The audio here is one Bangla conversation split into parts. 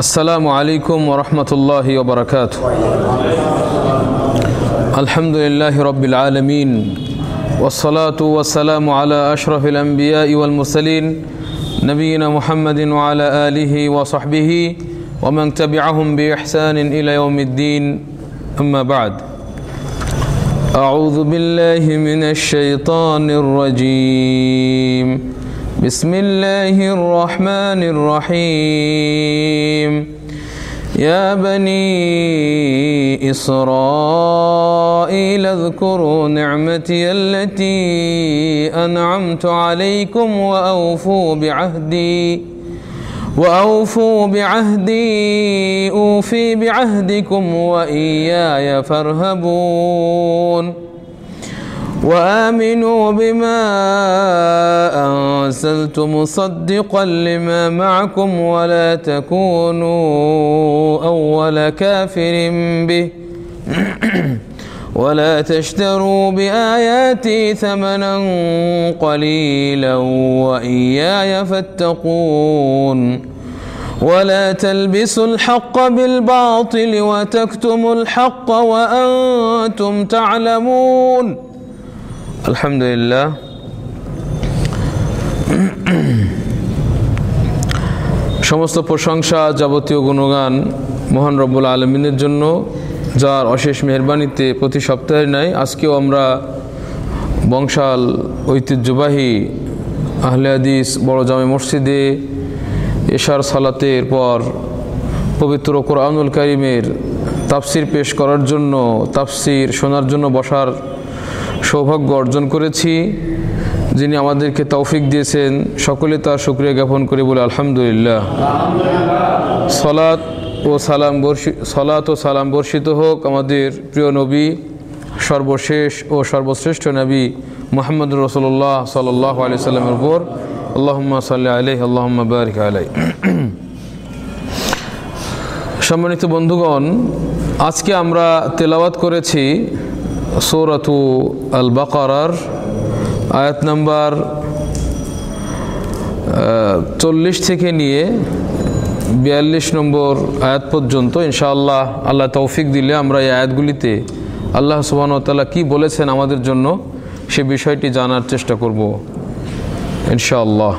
আসসালামু আলাইকুম ওয়া রাহমাতুল্লাহি ওয়া বারাকাতুহু। আলহামদুলিল্লাহি রাব্বিল আলামিন ওয়াসসালাতু ওয়াসসালামু আলা আশরাফিল আমবিয়াই ওয়াল মুরসালিন নবিয়িনা মুহাম্মাদিন ওয়া আলা আলিহি ওয়া সাহবিহি ওয়া মান তাবি'আহুম বিইহসানিন ইলা ইয়াউমিদ্দিন। আম্মা বা'দ। আউযু বিল্লাহি মিনাশ শাইতানির রাজীম। بسم الله الرحمن الرحيم يا بني إسرائيل اذكروا نعمتي التي أنعمت عليكم وأوفوا بعهدي أوفي بعهدكم وإياي فارهبون وآمنوا بما أنزلت مصدقا لما معكم ولا تكونوا أول كافر به ولا تشتروا بآياتي ثمنا قليلا وإياي فاتقون ولا تلبسوا الحق بالباطل وتكتموا الحق وأنتم تعلمون। আলহামদুলিল্লাহ। সমস্ত প্রশংসা যাবতীয় গুণগান মহান রব্বুল আলামিনের জন্য, যার অশেষ মেহেরবানিতে প্রতি সপ্তাহে নাই আজকেও আমরা বংশাল ঐতিহ্যবাহী আহলে হাদিস বড় জামে মসজিদে এশার সালাতের পর পবিত্র কোরআনুল কারীমের তাফসির পেশ করার জন্য, তাফসির শোনার জন্য বসার সৌভাগ্য অর্জন করেছি। যিনি আমাদেরকে তৌফিক দিয়েছেন, সকলে তার শুকরিয়া জ্ঞাপন করে বলে আলহামদুলিল্লাহ। সালাত ও সালাম বর্ষিত হোক আমাদের প্রিয় নবী, সর্বশেষ ও সর্বশ্রেষ্ঠ নবী মুহাম্মদুর রাসূলুল্লাহ সাল্লাল্লাহু আলাইহি সাল্লামের উপর। আল্লাহুম্মা সাল্লি আলাইহি আল্লাহুম্মা বারিক আলাইহি। সম্মানিত বন্ধুগণ, আজকে আমরা তেলাওয়াত করেছি সূরাতু আল বাকারার আয়াত নাম্বার 40 থেকে নিয়ে 42 নম্বর আয়াত পর্যন্ত। ইনশাআল্লাহ আল্লাহ তৌফিক দিলে আমরা এই আয়াতগুলিতে আল্লাহ সুবহানাহু ওয়া তাআলা কী বলেছেন আমাদের জন্য সে বিষয়টি জানার চেষ্টা করব ইনশাআল্লাহ।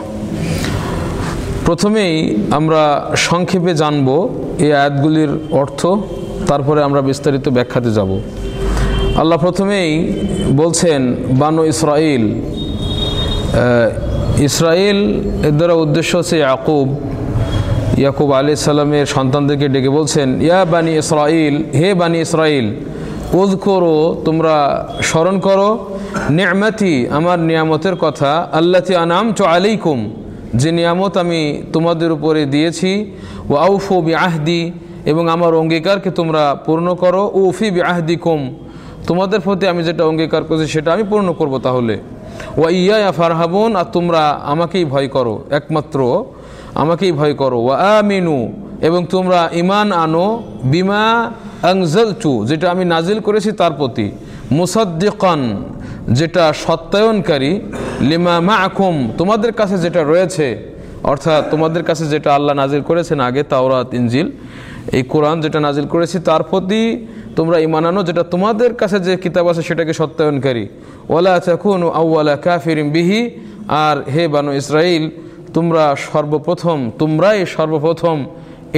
প্রথমেই আমরা সংক্ষেপে জানব এই আয়াতগুলির অর্থ, তারপরে আমরা বিস্তারিত ব্যাখ্যাতে যাব। আল্লাহ প্রথমেই বলছেন বানু ইসরাইল। ইসরাইল এর দ্বারা উদ্দেশ্য হচ্ছে ইয়াকুব আলাইহিস সালামের সন্তানদেরকে ডেকে বলছেন, ইয়া বানি ইসরাইল, হে বানি ইসরাইল, উযকুরু, তোমরা স্মরণ করো, নি'মাতি, আমার নিয়ামতের কথা, আল্লাতী আনআমতু আলাইকুম, যে নিয়ামত আমি তোমাদের উপরে দিয়েছি, ওয়া আউফু বিআহদি, এবং আমার অঙ্গীকারকে তোমরা পূর্ণ করো, উফি বিআহদিকুম, তোমাদের প্রতি আমি যেটা অঙ্গীকার করছি সেটা আমি পূর্ণ করব। তাহলে ওয়া ইয়া ফারহাবুন, আর তোমরা আমাকেই ভয় করো, একমাত্র আমাকেই ভয় করো। ওয়া আমিনু, এবং তোমরা ঈমান আনো, বিমা আনজালতু, যেটা আমি নাজিল করেছি তার প্রতি, মুসাদ্দিকান, যেটা সত্যায়নকারী, লিমা মাআকুম, তোমাদের কাছে যেটা রয়েছে, অর্থাৎ তোমাদের কাছে যেটা আল্লাহ নাজিল করেছেন আগে, তাওরাত ইনজিল, এই কোরআন যেটা নাজিল করেছি তার প্রতি তোমরা ঈমান আনো, যেটা তোমাদের কাছে যে কিতাব আছে সেটাকে সত্যায়নকারী। ওয়ালা তাকুনু আউওয়ালা কাফিরিন বিহি, আর হে বানু ইসরাইল, তোমরাই সর্বপ্রথম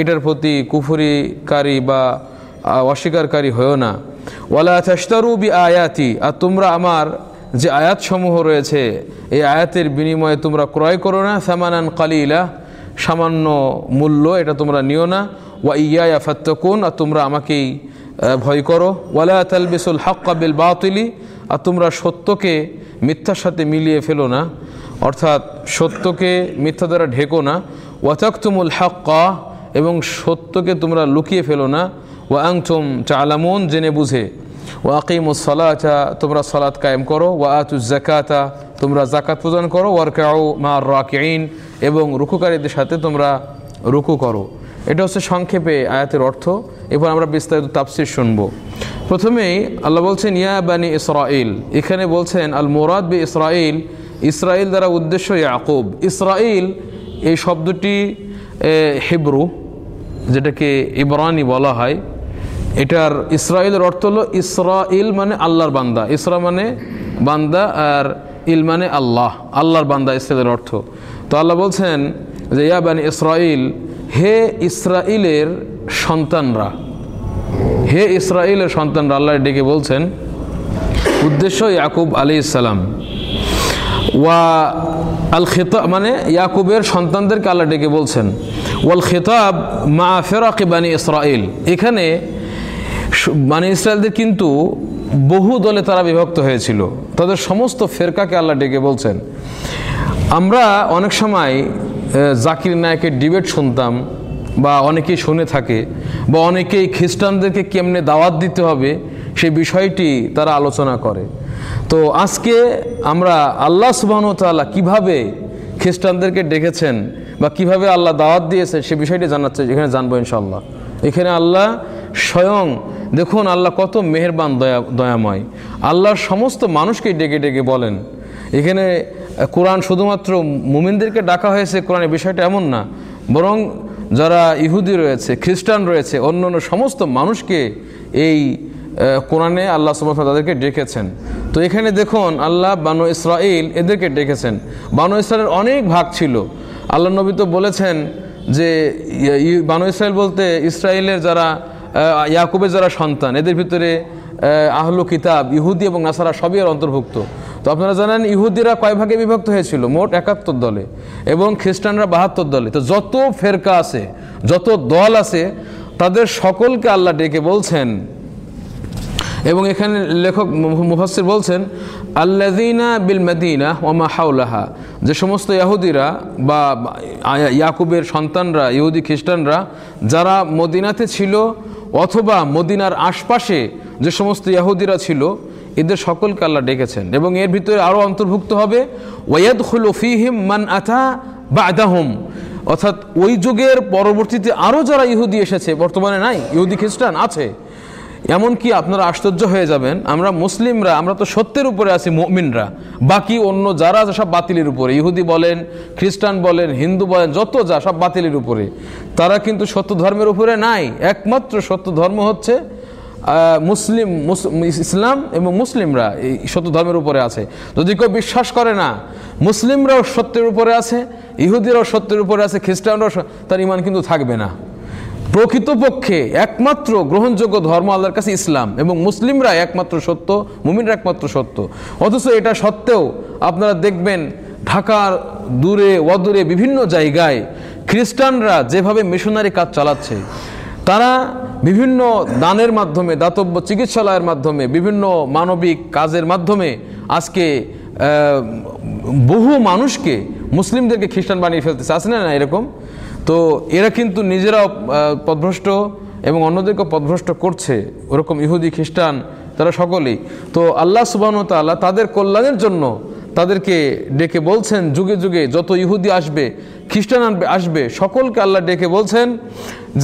এটার প্রতি কুফরিকারী বা অস্বীকারী হয়েও না। ওয়ালা তাশতারু বিআয়াতি, আর তোমরা আমার যে আয়াতসমূহ রয়েছে এই আয়াতের বিনিময়ে তোমরা ক্রয় করো না, সামানান কালিলা, সামান্য মূল্য, এটা তোমরা নিও না। ওয়া ইয়া ফাত্তাকুন, আর তোমরা আমাকেই ভয় করো। ওয়ালা তালবিসুল হাক্কা বিল বাতিলি, আর তোমরা সত্যকে মিথ্যার সাথে মিলিয়ে ফেলো না, অর্থাৎ সত্যকে মিথ্যা দ্বারা ঢেকো না। ওয়া তাকতুমুল হাক্কা, এবং সত্যকে তোমরা লুকিয়ে ফেলো না। ওয়া আনতুম তা'লামুন, জেনে বুঝে। ওয়া আকিমুস সালাতা, তোমরা সালাত কায়েম করো। ওয়া আতুজ যাকাতা, তোমরা যাকাত প্রদান করো। ওয়ারকাউ মা'আর রাকিঈন, এবং রুকুকারীদের সাথে তোমরা রুকু করো। এটা হচ্ছে সংক্ষেপে আয়াতের অর্থ। এরপর আমরা বিস্তারিত তাফসীর শুনব। প্রথমেই আল্লাহ বলছেন ইয়া বানি ইসরাইল, এখানে বলছেন আল মুরাদ বি ইসরাইল, ইসরাইল দ্বারা উদ্দেশ্য ইয়াকুব। ইসরাইল এই শব্দটি হিব্রু, যেটাকে ইবরানি বলা হয়, এটার ইসরাইলের অর্থ হলো ইসরাইল মানে আল্লাহর বান্দা, ইসরা মানে বান্দা আর ইল মানে আল্লাহ, আল্লাহর বান্দা ইসরাইলের অর্থ। তো আল্লাহ বলছেন যে ইয়া বানি ইসরাইল, হে ইসরাইলের সন্তানরা, হে ইসরাইলের সন্তানরা, আল্লাহ ডেকে বলছেন। উদ্দেশ্য ইয়াকুব আলাইহিস সালাম, ওয়া আল খিতাব মানে ইয়াকুবের সন্তানদেরকে আল্লাহ ডেকে বলছেন। ওয়াল খিতাব মা ফিরাকি বানি ইসরাইল, এখানে বানি ইসরাইলদের কিন্তু বহু দলে তারা বিভক্ত হয়েছিল, তাদের সমস্ত ফেরকাকে আল্লাহ ডেকে বলছেন। আমরা অনেক সময় জাকির নায়েকের ডিবেট শুনতাম, বা অনেকেই শুনে থাকে, বা অনেকেই খ্রিস্টানদেরকে কেমনে দাওয়াত দিতে হবে সেই বিষয়টি তারা আলোচনা করে। তো আজকে আমরা আল্লাহ সুবহানাহু ওয়া তাআলা কীভাবে খ্রিস্টানদেরকে ডেকেছেন বা কিভাবে আল্লাহ দাওয়াত দিয়েছে সে বিষয়টি জানাচ্ছে, এখানে জানবো ইনশাআল্লাহ। এখানে আল্লাহ স্বয়ং, দেখুন আল্লাহ কত মেহেরবান, দয়াময়। আল্লাহর সমস্ত মানুষকে ডেকে ডেকে বলেন। এখানে কোরআন শুধুমাত্র মুমিনদেরকে ডাকা হয়েছে, কোরআনের বিষয়টা এমন না, বরং যারা ইহুদি রয়েছে, খ্রিস্টান রয়েছে, অন্য অন্য সমস্ত মানুষকে এই কোরআনে আল্লাহ সুবহানাহু ওয়া তাআলা তাদেরকে ডেকেছেন। তো এখানে দেখুন আল্লাহ বানু ইসরাইল এদেরকে ডেকেছেন। বানু ইসরাইলের অনেক ভাগ ছিল। আল্লাহ নবী তো বলেছেন যে বানু ইসরাইল বলতে ইসরাইলের যারা ইয়াকুবের যারা সন্তান, এদের ভিতরে আহলু কিতাব ইহুদি এবং নাসারা সবই এর অন্তর্ভুক্ত। তো আপনারা জানেন ইহুদিরা কয় ভাগে বিভক্ত হয়েছিল? মোট 71 দলে, এবং খ্রিস্টানরা 72 দলে। তো যত ফেরকা আছে, যত দল আছে, তাদের সকলকে আল্লাহ ডেকে বলছেন। এবং এখানে লেখক মুফাসসির বলছেন আল্লাযীনা বিল মাদিনা ওয়া মা হাওলাহা, যে সমস্ত ইহুদিরা বা ইয়াকুবের সন্তানরা, ইহুদি খ্রিস্টানরা যারা মদিনাতে ছিল অথবা মদিনার আশপাশে যে সমস্ত ইহুদিরা ছিল, এদের সকলকে আল্লাহ ডেকেছেন। এবং এর ভিতরে আরও অন্তর্ভুক্ত হবে ওয়ায়াদখুলু ফীহিম মান আতা বা'দাহুম, অর্থাৎ ওই যুগের পরবর্তীতে আরও যারা ইহুদি এসেছে, বর্তমানে নাই, ইহুদি খ্রিস্টান আছে। এমনকি আপনারা আশ্চর্য হয়ে যাবেন, আমরা মুসলিমরা, আমরা তো সত্যের উপরে আছি, মুমিনরা, বাকি অন্য যারা আছে সব বাতিলের উপরে। ইহুদি বলেন, খ্রিস্টান বলেন, হিন্দু বলেন, যত যা সব বাতিলের উপরে। তারা কিন্তু সত্য ধর্মের উপরে নাই। একমাত্র সত্য ধর্ম হচ্ছে ইসলাম, এবং মুসলিমরা এই সত্য ধর্মের উপরে আছে। যদি কেউ বিশ্বাস করে না মুসলিমরাও সত্যের উপরে আছে, ইহুদিরাও সত্যের উপরে আছে, খ্রিস্টানরাও, তার ঈমান কিন্তু থাকবে না। প্রকৃতপক্ষে একমাত্র গ্রহণযোগ্য ধর্ম আল্লাহর কাছে ইসলাম, এবং মুসলিমরা একমাত্র সত্য, মুমিনরা একমাত্র সত্য। অথচ এটা সত্ত্বেও আপনারা দেখবেন ঢাকার দূরে অদূরে বিভিন্ন জায়গায় খ্রিস্টানরা যেভাবে মিশনারি কাজ চালাচ্ছে, তারা বিভিন্ন দানের মাধ্যমে, দাতব্য চিকিৎসালয়ের মাধ্যমে, বিভিন্ন মানবিক কাজের মাধ্যমে আজকে বহু মানুষকে, মুসলিমদেরকে খ্রিস্টান বানিয়ে ফেলতেছে। আছে না এরকম? তো এরা কিন্তু নিজেরাও পথভ্রষ্ট এবং অন্যদেরকে পথভ্রষ্ট করছে, ওরকম ইহুদি খ্রিস্টান তারা সকলেই। তো আল্লাহ সুবহানাহু ওয়া তাআলা তাদের কল্যাণের জন্য তাদেরকে ডেকে বলছেন, যুগে যুগে যত ইহুদি আসবে, খ্রিস্টান আসবে, সকলকে আল্লাহ ডেকে বলছেন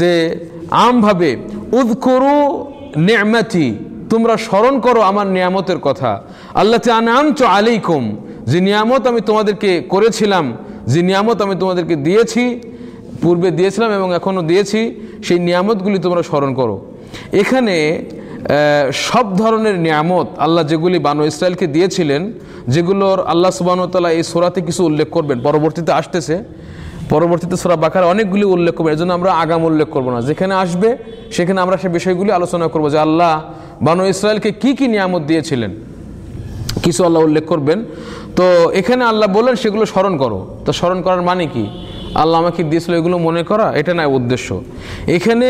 যে আমভাবে উযকুরু নি'মাতি, তোমরা স্মরণ করো আমার নিয়ামতের কথা। আল্লাতী আনআমতু আলাইকুম, যে নিয়ামত আমি তোমাদেরকে করেছিলাম, যে নিয়ামত আমি তোমাদেরকে দিয়েছি, পূর্বে দিয়েছিলাম এবং এখনও দিয়েছি, সেই নিয়ামতগুলি তোমরা স্মরণ করো। এখানে সব ধরনের নিয়ামত আল্লাহ যেগুলি বানু ইসরায়েলকে দিয়েছিলেন, যেগুলোর আল্লাহ সুবহানাহু ওয়া তাআলা এই সূরাতে কিছু উল্লেখ করবেন, পরবর্তীতে আসতেছে, পরবর্তীতে সূরা বাকারা অনেকগুলি উল্লেখ করবেন। এর জন্য আমরা আগাম উল্লেখ করব না, যেখানে আসবে সেখানে আমরা সেই বিষয়গুলি আলোচনা করব যে আল্লাহ বানু ইসরায়েলকে কি কি নিয়ামত দিয়েছিলেন, কিছু আল্লাহ উল্লেখ করবেন। তো এখানে আল্লাহ বললেন সেগুলো স্মরণ করো। তো স্মরণ করার মানে কি? আল্লাহ আমাকে দিয়েছিল এগুলো মনে করা, এটা নয় উদ্দেশ্য। এখানে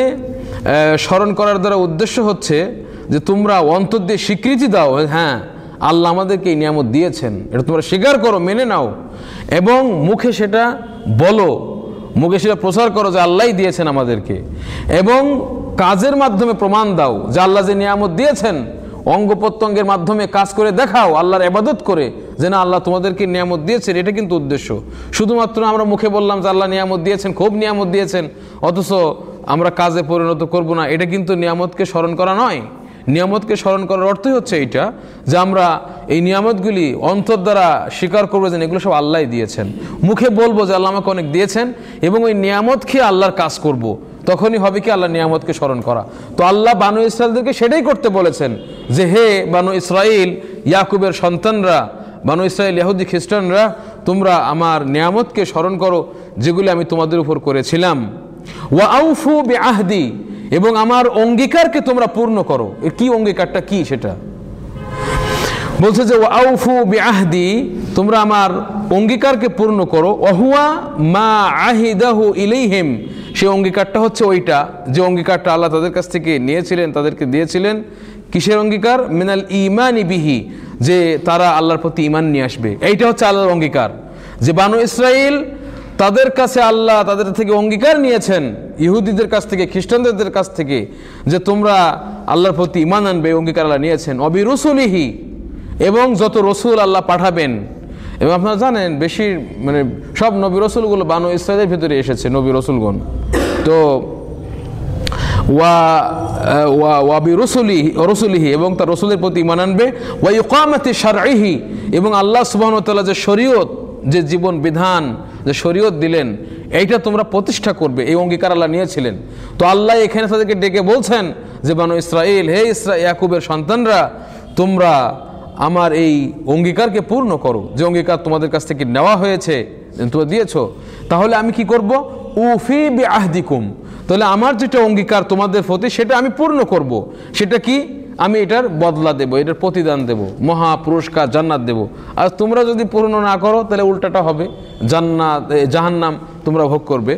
স্মরণ করার দ্বারা উদ্দেশ্য হচ্ছে যে তোমরা অন্তর দিয়ে স্বীকৃতি দাও, হ্যাঁ আল্লাহ আমাদেরকে এই নিয়ামত দিয়েছেন, এটা তোমরা স্বীকার করো, মেনে নাও, এবং মুখে সেটা বলো, মুখে সেটা প্রচার করো যে আল্লাহই দিয়েছেন আমাদেরকে, এবং কাজের মাধ্যমে প্রমাণ দাও যে আল্লাহ যে নিয়ামত দিয়েছেন, অঙ্গ প্রত্যঙ্গের মাধ্যমে কাজ করে দেখাও, আল্লাহর ইবাদত করে, যে না আল্লাহ তোমাদেরকে নিয়ামত দিয়েছেন, এটা কিন্তু উদ্দেশ্য। শুধুমাত্র আমরা মুখে বললাম যে আল্লাহ নিয়ামত দিয়েছেন, খুব নিয়ামত দিয়েছেন, অথচ আমরা কাজে পরিণত করব না, এটা কিন্তু নিয়ামতকে স্মরণ করা নয়। নিয়ামতকে স্মরণ করার অর্থই হচ্ছে এইটা যে আমরা এই নিয়ামতগুলি অন্তর দ্বারা স্বীকার করবো যে এগুলো সব আল্লাহই দিয়েছেন, মুখে বলবো যে আল্লাহ আমাকে অনেক দিয়েছেন, এবং ওই নিয়ামত খেয়ে আল্লাহর কাজ করব। তখনই হবে কি আল্লাহ নিয়ামতকে স্মরণ করা। তো আল্লাহ বানু ইসরাইলদেরকে সেটাই করতে বলেছেন যে হে বানু ইসরাইল, ইয়াকুবের সন্তানরা, বানু ইসরাইল ইহুদি খ্রিস্টানরা, তোমরা আমার নিয়ামতকে স্মরণ করো যেগুলি আমি তোমাদের উপর করেছিলাম। ওয়া আউফু বিআহদি, এবং আমার অঙ্গীকারকে তোমরা পূর্ণ করো। এর কি অঙ্গীকারটা কি সেটা বলছে যে ওয়া আউফু বিআহদি, তোমরা আমার অঙ্গীকারকে পূর্ণ করো। ওহুয়া মা আহিদাহু ইলাইহিম, সেই অঙ্গীকারটা হচ্ছে ওইটা যে অঙ্গীকারটা আল্লাহ তাদের কাছ থেকে নিয়েছিলেন, তাদেরকে দিয়েছিলেন। কিসের অঙ্গীকার? মিনাল ঈমানি বিহি, যে তারা আল্লাহর প্রতি ঈমান নিয়ে আসবে। এইটা হচ্ছে আল্লাহর অঙ্গীকার, যে বানু ইসরাইল তাদের কাছে আল্লাহ তাদের থেকে অঙ্গীকার নিয়েছেন, ইহুদিদের কাছ থেকে, খ্রিস্টানদের কাছ থেকে, যে তোমরা আল্লাহর প্রতি ঈমান আনবে। অঙ্গীকার আল্লাহ নিয়েছেন। অবি রসুলিহি, এবং যত রসুল আল্লাহ পাঠাবেন। এবং আপনারা জানেন বেশি সব নবী রসুলগুলো বানু ইসরাইলের ভিতরে এসেছে, নবী রসুলগণ। তো ওয়াবি রসুলিহি, এবং তার রসুলের প্রতি ঈমান আনবে। ওয়া ইকামাতি শারঈহি, এবং আল্লাহ সুবহানাহু ওয়া তাআলা যে শরীয়ত, যে জীবন বিধান, যে শরীয়ত দিলেন, এইটা তোমরা প্রতিষ্ঠা করবে। এই অঙ্গীকার আল্লাহ নিয়েছিলেন। তো আল্লাহ এখানে তাদেরকে ডেকে বলছেন যে বানু ইসরাইল, হে ইয়াকুবের সন্তানরা, তোমরা আমার এই অঙ্গীকারকে পূর্ণ করো, যে অঙ্গীকার তোমাদের কাছ থেকে নেওয়া হয়েছে, তোমরা দিয়েছো। তাহলে আমি কি করব? উফি বিআহদিকুম, তাহলে আমার যেটা অঙ্গীকার তোমাদের প্রতি সেটা আমি পূর্ণ করব। সেটা কি? আমি এটার বদলা দেব, এটার প্রতিদান দেব, মহা পুরস্কার জান্নাত দেব। আর তোমরা যদি পূর্ণ না করো তাহলে উল্টাটা হবে, জাহান্নাম তোমরা ভোগ করবে।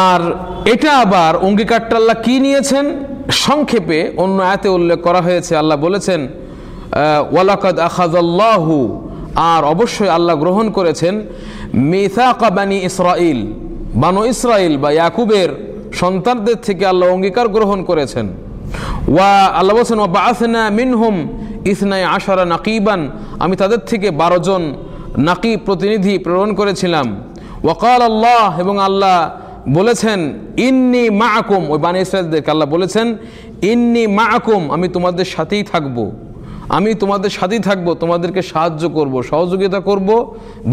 আর এটা আবার অঙ্গীকারটা আল্লাহ কি নিয়েছেন সংক্ষেপে অন্য আয়াতে উল্লেখ করা হয়েছে। আল্লাহ বলেছেন ওয়ালাকাদ আখাযাল্লাহু, আর অবশ্যই আল্লাহ গ্রহণ করেছেন, মিসাকা বানি ইসরাইল, বানু ইসরাইল বা ইয়াকুবের সন্তানদের থেকে আল্লাহ অঙ্গীকার গ্রহণ করেছেন। ওয়া আল্লাহ বলেছেন ওয়া বাআসনা মিনহুম ইসনাই আশারা নাকিবান, আমি তাদের থেকে 12 জন নাকিব প্রতিনিধি প্রেরণ করেছিলাম। ওয়াকাল আল্লাহ, এবং আল্লাহ বলেছেন ইন্নী মাআকুম, ওই বানি ইসরাইলদেরকে আল্লাহ বলেছেন ইন্নী মাআকুম, আমি তোমাদের সাথেই থাকবো, আমি তোমাদের সাথেই থাকবো, তোমাদেরকে সাহায্য করব, সহযোগিতা করব,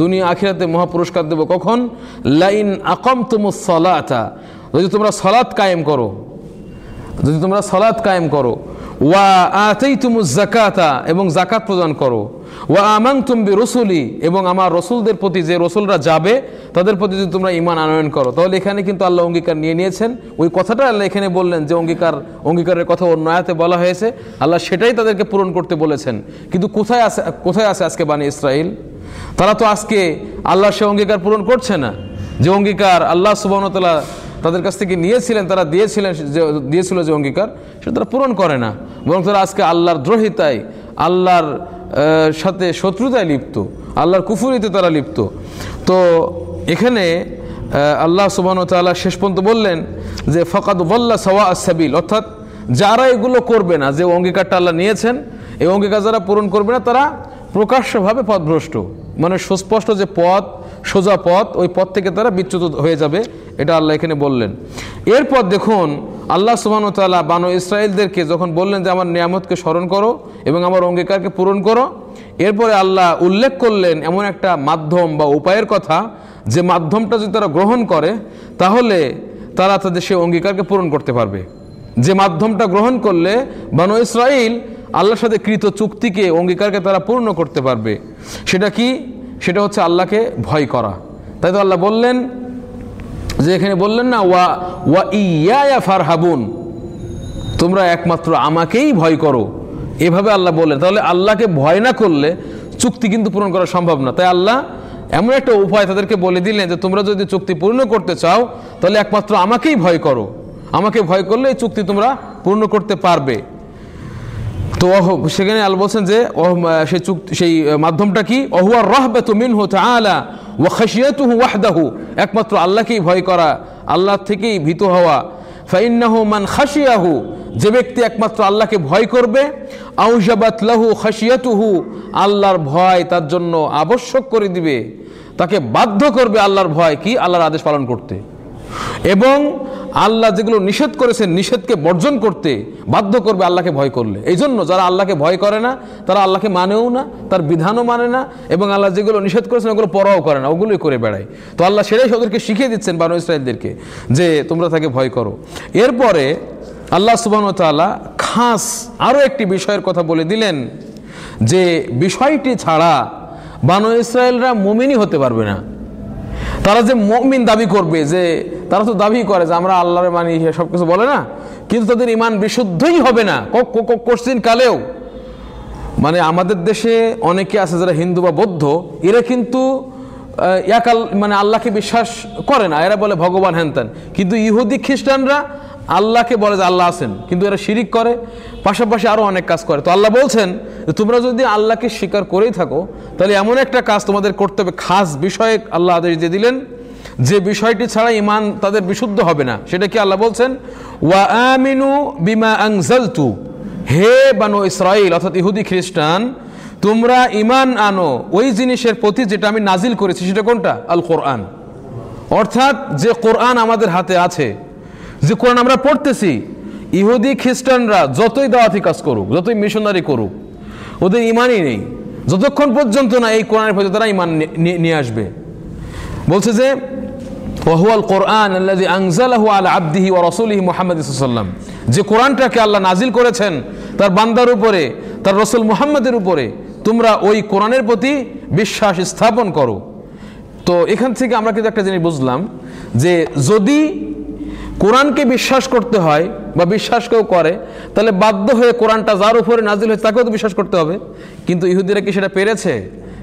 দুনিয়া আখিরাতে মহাপুরস্কার দেব। কখন? লাইন আকামতুমুস সালাতা, যদি তোমরা সালাত কায়েম করো, যদি তোমরা সালাত কায়েম করো। ওয়া আতাইতুমুজ যাকাতা, এবং যাকাত প্রদান করো। ওয়া আমানতুম বিরুসুলি, এবং আমার রসুলদের প্রতি, যে রসুলরা যাবে তাদের প্রতি যদি তোমরা ঈমান আনয়ন করো। তাহলে এখানে কিন্তু আল্লাহ অঙ্গীকার নিয়ে নিয়েছেন। ওই কথাটা আল্লাহ এখানে বললেন যে অঙ্গীকারের কথা অন্য আয়াতে বলা হয়েছে, আল্লাহ সেটাই তাদেরকে পূরণ করতে বলেছেন। কিন্তু কোথায় আছে আজকে বানি ইসরাইল? তারা তো আজকে আল্লাহ সে অঙ্গীকার পূরণ করছে না, যে অঙ্গীকার আল্লাহ সুবহানাহু ওয়া তাআলা তাদের কাছ থেকে নিয়েছিলেন, তারা দিয়েছিল যে অঙ্গীকার, সেটা তারা পূরণ করে না, বরং তারা আজকে আল্লাহর দ্রোহিতায়, আল্লাহর সাথে শত্রুতায় লিপ্ত, আল্লাহর কুফরিতে তারা লিপ্ত। তো এখানে আল্লাহ সুবহানাহু ওয়া তাআলা শেষ পর্যন্ত বললেন যে ফাকাদ যাল্লা সাওয়া আস-সাবিল, অর্থাৎ যারা এগুলো করবে না, যে অঙ্গীকারটা আল্লাহ নিয়েছেন, এই অঙ্গীকার যারা পূরণ করবে না, তারা প্রকাশ্যভাবে পথভ্রষ্ট, মানে সুস্পষ্ট যে পথ, সোজা পথ, ওই পথ থেকে তারা বিচ্যুত হয়ে যাবে, এটা আল্লাহ এখানে বললেন। এরপর দেখুন আল্লাহ সুবহানাহু ওয়া তাআলা বানু ইসরাইলদেরকে যখন বললেন যে আমার নিয়ামতকে স্মরণ করো এবং আমার অঙ্গীকারকে পূরণ করো, এরপরে আল্লাহ উল্লেখ করলেন এমন একটা মাধ্যম বা উপায়ের কথা, যে মাধ্যমটা যদি তারা গ্রহণ করে তাহলে তারা তাদের সেই অঙ্গীকারকে পূরণ করতে পারবে। যে মাধ্যমটা গ্রহণ করলে বানু ইসরাইল আল্লাহর সাথে কৃত চুক্তিকে, অঙ্গীকারকে তারা পূর্ণ করতে পারবে। সেটা কি? সেটা হচ্ছে আল্লাহকে ভয় করা। তাই তো আল্লাহ বললেন, যে এখানে বললেন না ওয়া ইয়া ফারহাবুন, তোমরা একমাত্র আমাকেই ভয় করো, এভাবে আল্লাহ বললেন। তাহলে আল্লাহকে ভয় না করলে চুক্তি কিন্তু পূরণ করা সম্ভব না। তাই আল্লাহ এমন একটা উপায় তাদেরকে বলে দিলেন যে তোমরা যদি চুক্তি পূর্ণ করতে চাও তাহলে একমাত্র আমাকেই ভয় করো, আমাকে ভয় করলে এই চুক্তি তোমরা পূর্ণ করতে পারবে। তো সেখানে আল্লাহ বলছেন যে সেই মাধ্যমটা কি? ওহুয়া রাহবাতু মিনহু তাআলা ওয়া খাশিয়াতুহু ওয়াহদাহু, একমাত্র আল্লাহকেই ভয় করা, আল্লাহ থেকেই ভীত হওয়া। ফাইন্নাহু মান খাশিয়াহু, যে ব্যক্তি একমাত্র আল্লাহকে ভয় করবে, আউজাবাত লাহু খাশিয়াতুহু, আল্লাহর ভয় তার জন্য আবশ্যক করে দিবে, তাকে বাধ্য করবে আল্লাহর ভয় কি? আল্লাহর আদেশ পালন করতে। এবং আল্লাহ যেগুলো নিষেধ করেছেন নিষেধকে বর্জন করতে বাধ্য করবে আল্লাহকে ভয় করলে। এই জন্য যারা আল্লাহকে ভয় করে না তারা আল্লাহকে মানেও না, তার বিধানও মানে না, এবং আল্লাহ যেগুলো নিষেধ করেছেন ওগুলো পরোয়াও করে না, ওগুলোই করে বেড়ায়। তো আল্লাহ সেটাই ওদেরকে শিখিয়ে দিচ্ছেন বনী ইসরাঈলদেরকে যে তোমরা তাকে ভয় করো। এরপরে আল্লাহ সুবহানাহু ওয়া তাআলা খাস আরও একটি বিষয়ের কথা বলে দিলেন যে বিষয়টি ছাড়া বনী ইসরাঈলরা মুমিনই হতে পারবে না। তারা যে মুমিন দাবি করবে, যে তারা তো দাবি করে যে আমরা আল্লাহর মানি, সব কিছু বলে না, কিন্তু তাদের ঈমান বিশুদ্ধই হবে না কোশ্চিন কালেও। মানে আমাদের দেশে অনেকে আছে যারা হিন্দু বা বৌদ্ধ, এরা কিন্তু মানে আল্লাহকে বিশ্বাস করে না, এরা বলে ভগবান হ্যান, কিন্তু ইহুদি খ্রিস্টানরা আল্লাহকে বলে যে আল্লাহ আছেন, কিন্তু এরা শিরিক করে, পাশাপাশি আরও অনেক কাজ করে। তো আল্লাহ বলছেন যে তোমরা যদি আল্লাহকে স্বীকার করেই থাকো তাহলে এমন একটা কাজ তোমাদের করতে হবে, খাস বিষয়ে আল্লাহ আদেশ দিয়ে দিলেন যে বিষয়টি ছাড়া ঈমান তাদের বিশুদ্ধ হবে না। সেটা কি আল্লাহ বলছেন, ওয়া আমিনু বিমা আনজালতু, হে বনী ইসরাঈল অর্থাৎ ইহুদি খ্রিস্টান, তোমরা ঈমান আনো ওই জিনিসের প্রতি যেটা আমি নাজিল করেছি। সেটা কোনটা? আল কোরআন, অর্থাৎ যে কোরআন আমাদের হাতে আছে, যে কোরআন আমরা পড়তেছি। ইহুদি খ্রিস্টানরা যতই দাওয়াতি কাজ করুক, যতই মিশনারি করুক, ওদের ঈমানই নেই যতক্ষণ পর্যন্ত না এই কোরআনের প্রতি তারা ঈমান নিয়ে আসবে। বলছে যে ওয়াহুয়াল কোরআন আল্লাযী আনজালাহু আলা আবদিহি ওয়া রাসূলিহি মুহাম্মদ সাল্লাল্লাহু আলাইহি ওয়াসাল্লাম, যে কোরআনটাকে আল্লাহ নাজিল করেছেন তার বান্দার উপরে, তার রাসূল মুহাম্মদের উপরে, তোমরা ওই কোরআনের প্রতি বিশ্বাস স্থাপন করো। তো এখান থেকে আমরা কিন্তু একটা জিনিস বুঝলাম যে যদি কোরআনকে বিশ্বাস করতে হয় বা বিশ্বাস কেউ করে, তাহলে বাধ্য হয়ে কোরআনটা যার উপরে নাজিল হয়েছে তাকেও তো বিশ্বাস করতে হবে। কিন্তু ইহুদিরা কি সেটা পেরেছে?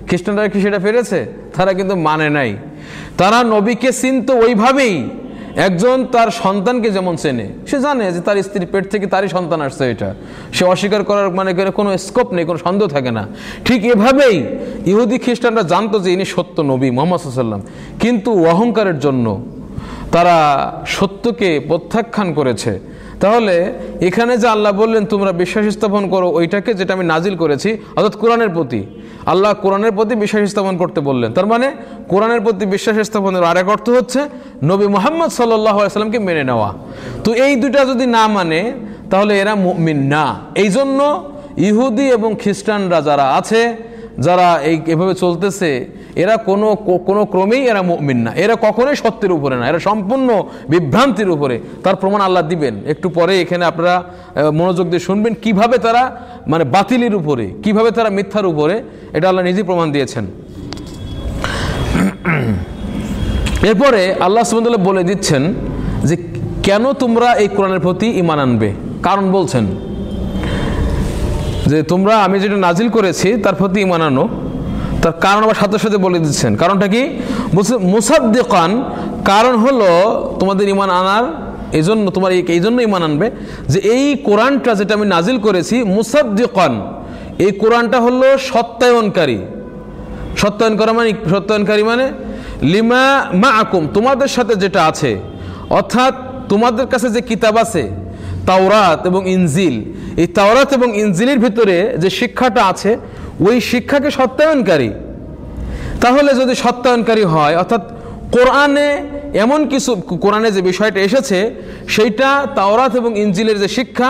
খ্রিস্টানরা কি সেটা পেরেছে? তারা কিন্তু মানে নাই। তারা নবীকে চিনত ওইভাবেই, একজন তার সন্তানকে যেমন চেনে, সে জানে যে তার স্ত্রীর পেট থেকে তারই সন্তান আসছে, এটা সে অস্বীকার করার মানে কোনো স্কোপ নেই, কোনো সন্দেহ থাকে না। ঠিক এভাবেই ইহুদি খ্রিস্টানরা জানতো যে ইনি সত্য নবী মুহাম্মদ সাল্লাল্লাহু আলাইহি ওয়াসাল্লাম, কিন্তু অহংকারের জন্য তারা সত্যকে প্রত্যাখ্যান করেছে। তাহলে এখানে যে আল্লাহ বললেন তোমরা বিশ্বাস স্থাপন করো ওইটাকে যেটা আমি নাজিল করেছি, অর্থাৎ কোরআনের প্রতি, আল্লাহ কোরআনের প্রতি বিশ্বাস স্থাপন করতে বললেন। তার মানে কোরআনের প্রতি বিশ্বাস স্থাপনের আরেক অর্থ হচ্ছে নবী মুহাম্মদ সাল্লাল্লাহু আলাইহি ওয়াসাল্লামকে মেনে নেওয়া। তো এই দুইটা যদি না মানে তাহলে এরা মুমিন না। এই জন্য ইহুদি এবং খ্রিস্টানরা যারা আছে, যারা এভাবে চলতেছে, এরা কোনো ক্রমেই এরা মুমিন না, এরা কখনোই সত্যের উপরে না, এরা সম্পূর্ণ বিভ্রান্তির উপরে। তার প্রমাণ আল্লাহ দিবেন একটু পরে। এখানে আপনারা মনোযোগ দিয়ে শুনবেন কিভাবে তারা মানে বাতিলের উপরে, কিভাবে তারা মিথ্যার উপরে, এটা আল্লাহ নিজেই প্রমাণ দিয়েছেন। এরপরে আল্লাহ সুবহানাহু ওয়া তাআলা বলে দিচ্ছেন যে কেন তোমরা এই কোরআনের প্রতি ঈমান আনবে। কারণ বলছেন যে তোমরা আমি যেটা নাজিল করেছি তার প্রতি ঈমান আনো। তার কারণ আবার সাথে সাথে বলে দিচ্ছেন। কারণটা কি? বলছে মুসাদ্দিকান, কারণ হলো তোমাদের ঈমান আনার এই জন্য, তোমার এই জন্য ঈমান আনবে যে এই কোরআনটা যেটা আমি নাজিল করেছি, মুসাদ্দিকান, এই কোরআনটা হলো সত্যায়নকারী। সত্যায়নকারী মানে লিমা মাআকুম, তোমাদের সাথে যেটা আছে, অর্থাৎ তোমাদের কাছে যে কিতাব আছে তাওরাত এবং ইনজিল, এই তাওরাত এবং ইনজিলের ভিতরে যে শিক্ষাটা আছে ওই শিক্ষাকে সত্যায়নকারী। তাহলে যদি সত্যায়নকারী হয়, অর্থাৎ কোরআনে এমন কিছু, কোরআনে যে বিষয়টা এসেছে সেইটা তাওরাত এবং ইনজিলের যে শিক্ষা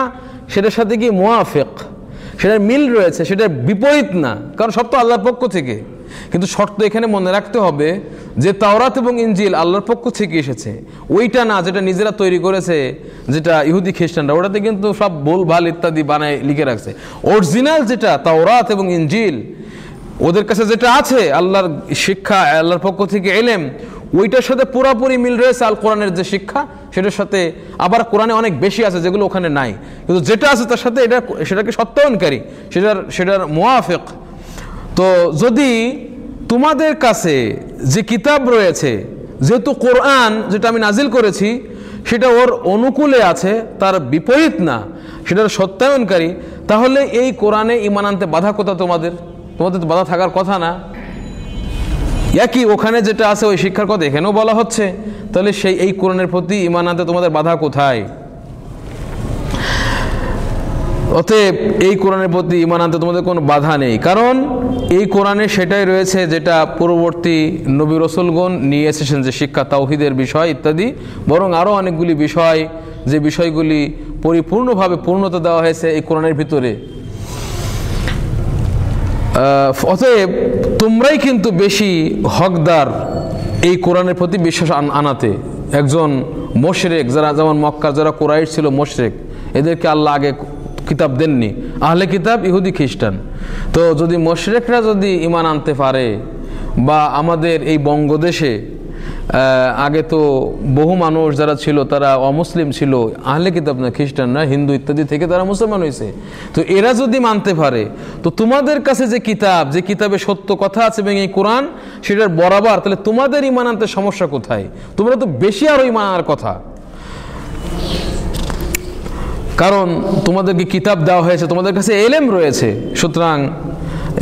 সেটার সাথে কি মুওয়াফিক, সেটার মিল রয়েছে, সেটার বিপরীত না, কারণ সব তো আল্লাহর পক্ষ থেকে। কিন্তু শর্ত এখানে মনে রাখতে হবে যে তাওরাত এবং ইনজিল আল্লাহর পক্ষ থেকে এসেছে, ওইটা না যেটা নিজেরা তৈরি করেছে, যেটা ইহুদি খ্রিস্টানরা, ওটাতে কিন্তু সব ভুলভাল ইত্যাদি বানায় লিখে রাখছে। অরিজিনাল যেটা তাওরাত এবং ইনজিল, ওদের কাছে যেটা আছে আল্লাহর শিক্ষা, আল্লাহর পক্ষ থেকে এলেম, ওইটার সাথে পুরোপুরি মিল রয়েছে আল কোরআনের যে শিক্ষা সেটার সাথে। আবার কোরআনে অনেক বেশি আছে যেগুলো ওখানে নাই, কিন্তু যেটা আছে তার সাথে সেটাকে সত্যায়নকারী, সেটার মুওয়াফিক। তো যদি তোমাদের কাছে যে কিতাব রয়েছে, যেহেতু কোরআন যেটা আমি নাজিল করেছি সেটা ওর অনুকূলে আছে, তার বিপরীত না, সেটার সত্যায়নকারী, তাহলে এই কোরআনে ঈমান আনতে বাধা কোথা? তোমাদের তো বাধা থাকার কথা না। একই ওখানে যেটা আছে ওই শিক্ষার কথা এখানেও বলা হচ্ছে, তাহলে এই কোরআনের প্রতি ঈমান আনতে তোমাদের বাধা কোথায়? অতএব এই কোরআনের প্রতি ঈমান আনতে তোমাদের কোনো বাধা নেই, কারণ এই কোরআনে সেটাই রয়েছে যেটা পূর্ববর্তী নবী রসুলগণ নিয়ে এসেছেন, যে শিক্ষা, তাওহীদের বিষয় ইত্যাদি, বরং আরও অনেকগুলি বিষয়, যে বিষয়গুলি পরিপূর্ণভাবে পূর্ণতা দেওয়া হয়েছে এই কোরআনের ভিতরে। অতএব তোমরাই কিন্তু বেশি হকদার এই কোরআনের প্রতি বিশ্বাস আনাতে। একজন মুশরিক, যারা যেমন মক্কার যারা কুরাইশ ছিল মুশরিক, এদেরকে আল্লাহ আগে কিতাব দেননি, আহলে কিতাব ইহুদি খ্রিস্টান। তো যদি মুশরিকরা যদি ঈমান আনতে পারে, বা আমাদের এই বঙ্গদেশে আগে তো বহু মানুষ যারা ছিল তারা অমুসলিম ছিল, আহলে কিতাব না, খ্রিস্টান না, হিন্দু ইত্যাদি থেকে তারা মুসলমান হয়েছে। তো এরা যদি মানতে পারে, তো তোমাদের কাছে যে কিতাব, যে কিতাবে সত্য কথা আছে এবং এই কোরআন সেটার বরাবর, তাহলে তোমাদের ঈমান আনতে সমস্যা কোথায়? তোমরা তো বেশি আরো ঈমান আনার কথা, কারণ তোমাদেরকে কিতাব দেওয়া হয়েছে, তোমাদের কাছে ইলম রয়েছে। সুতরাং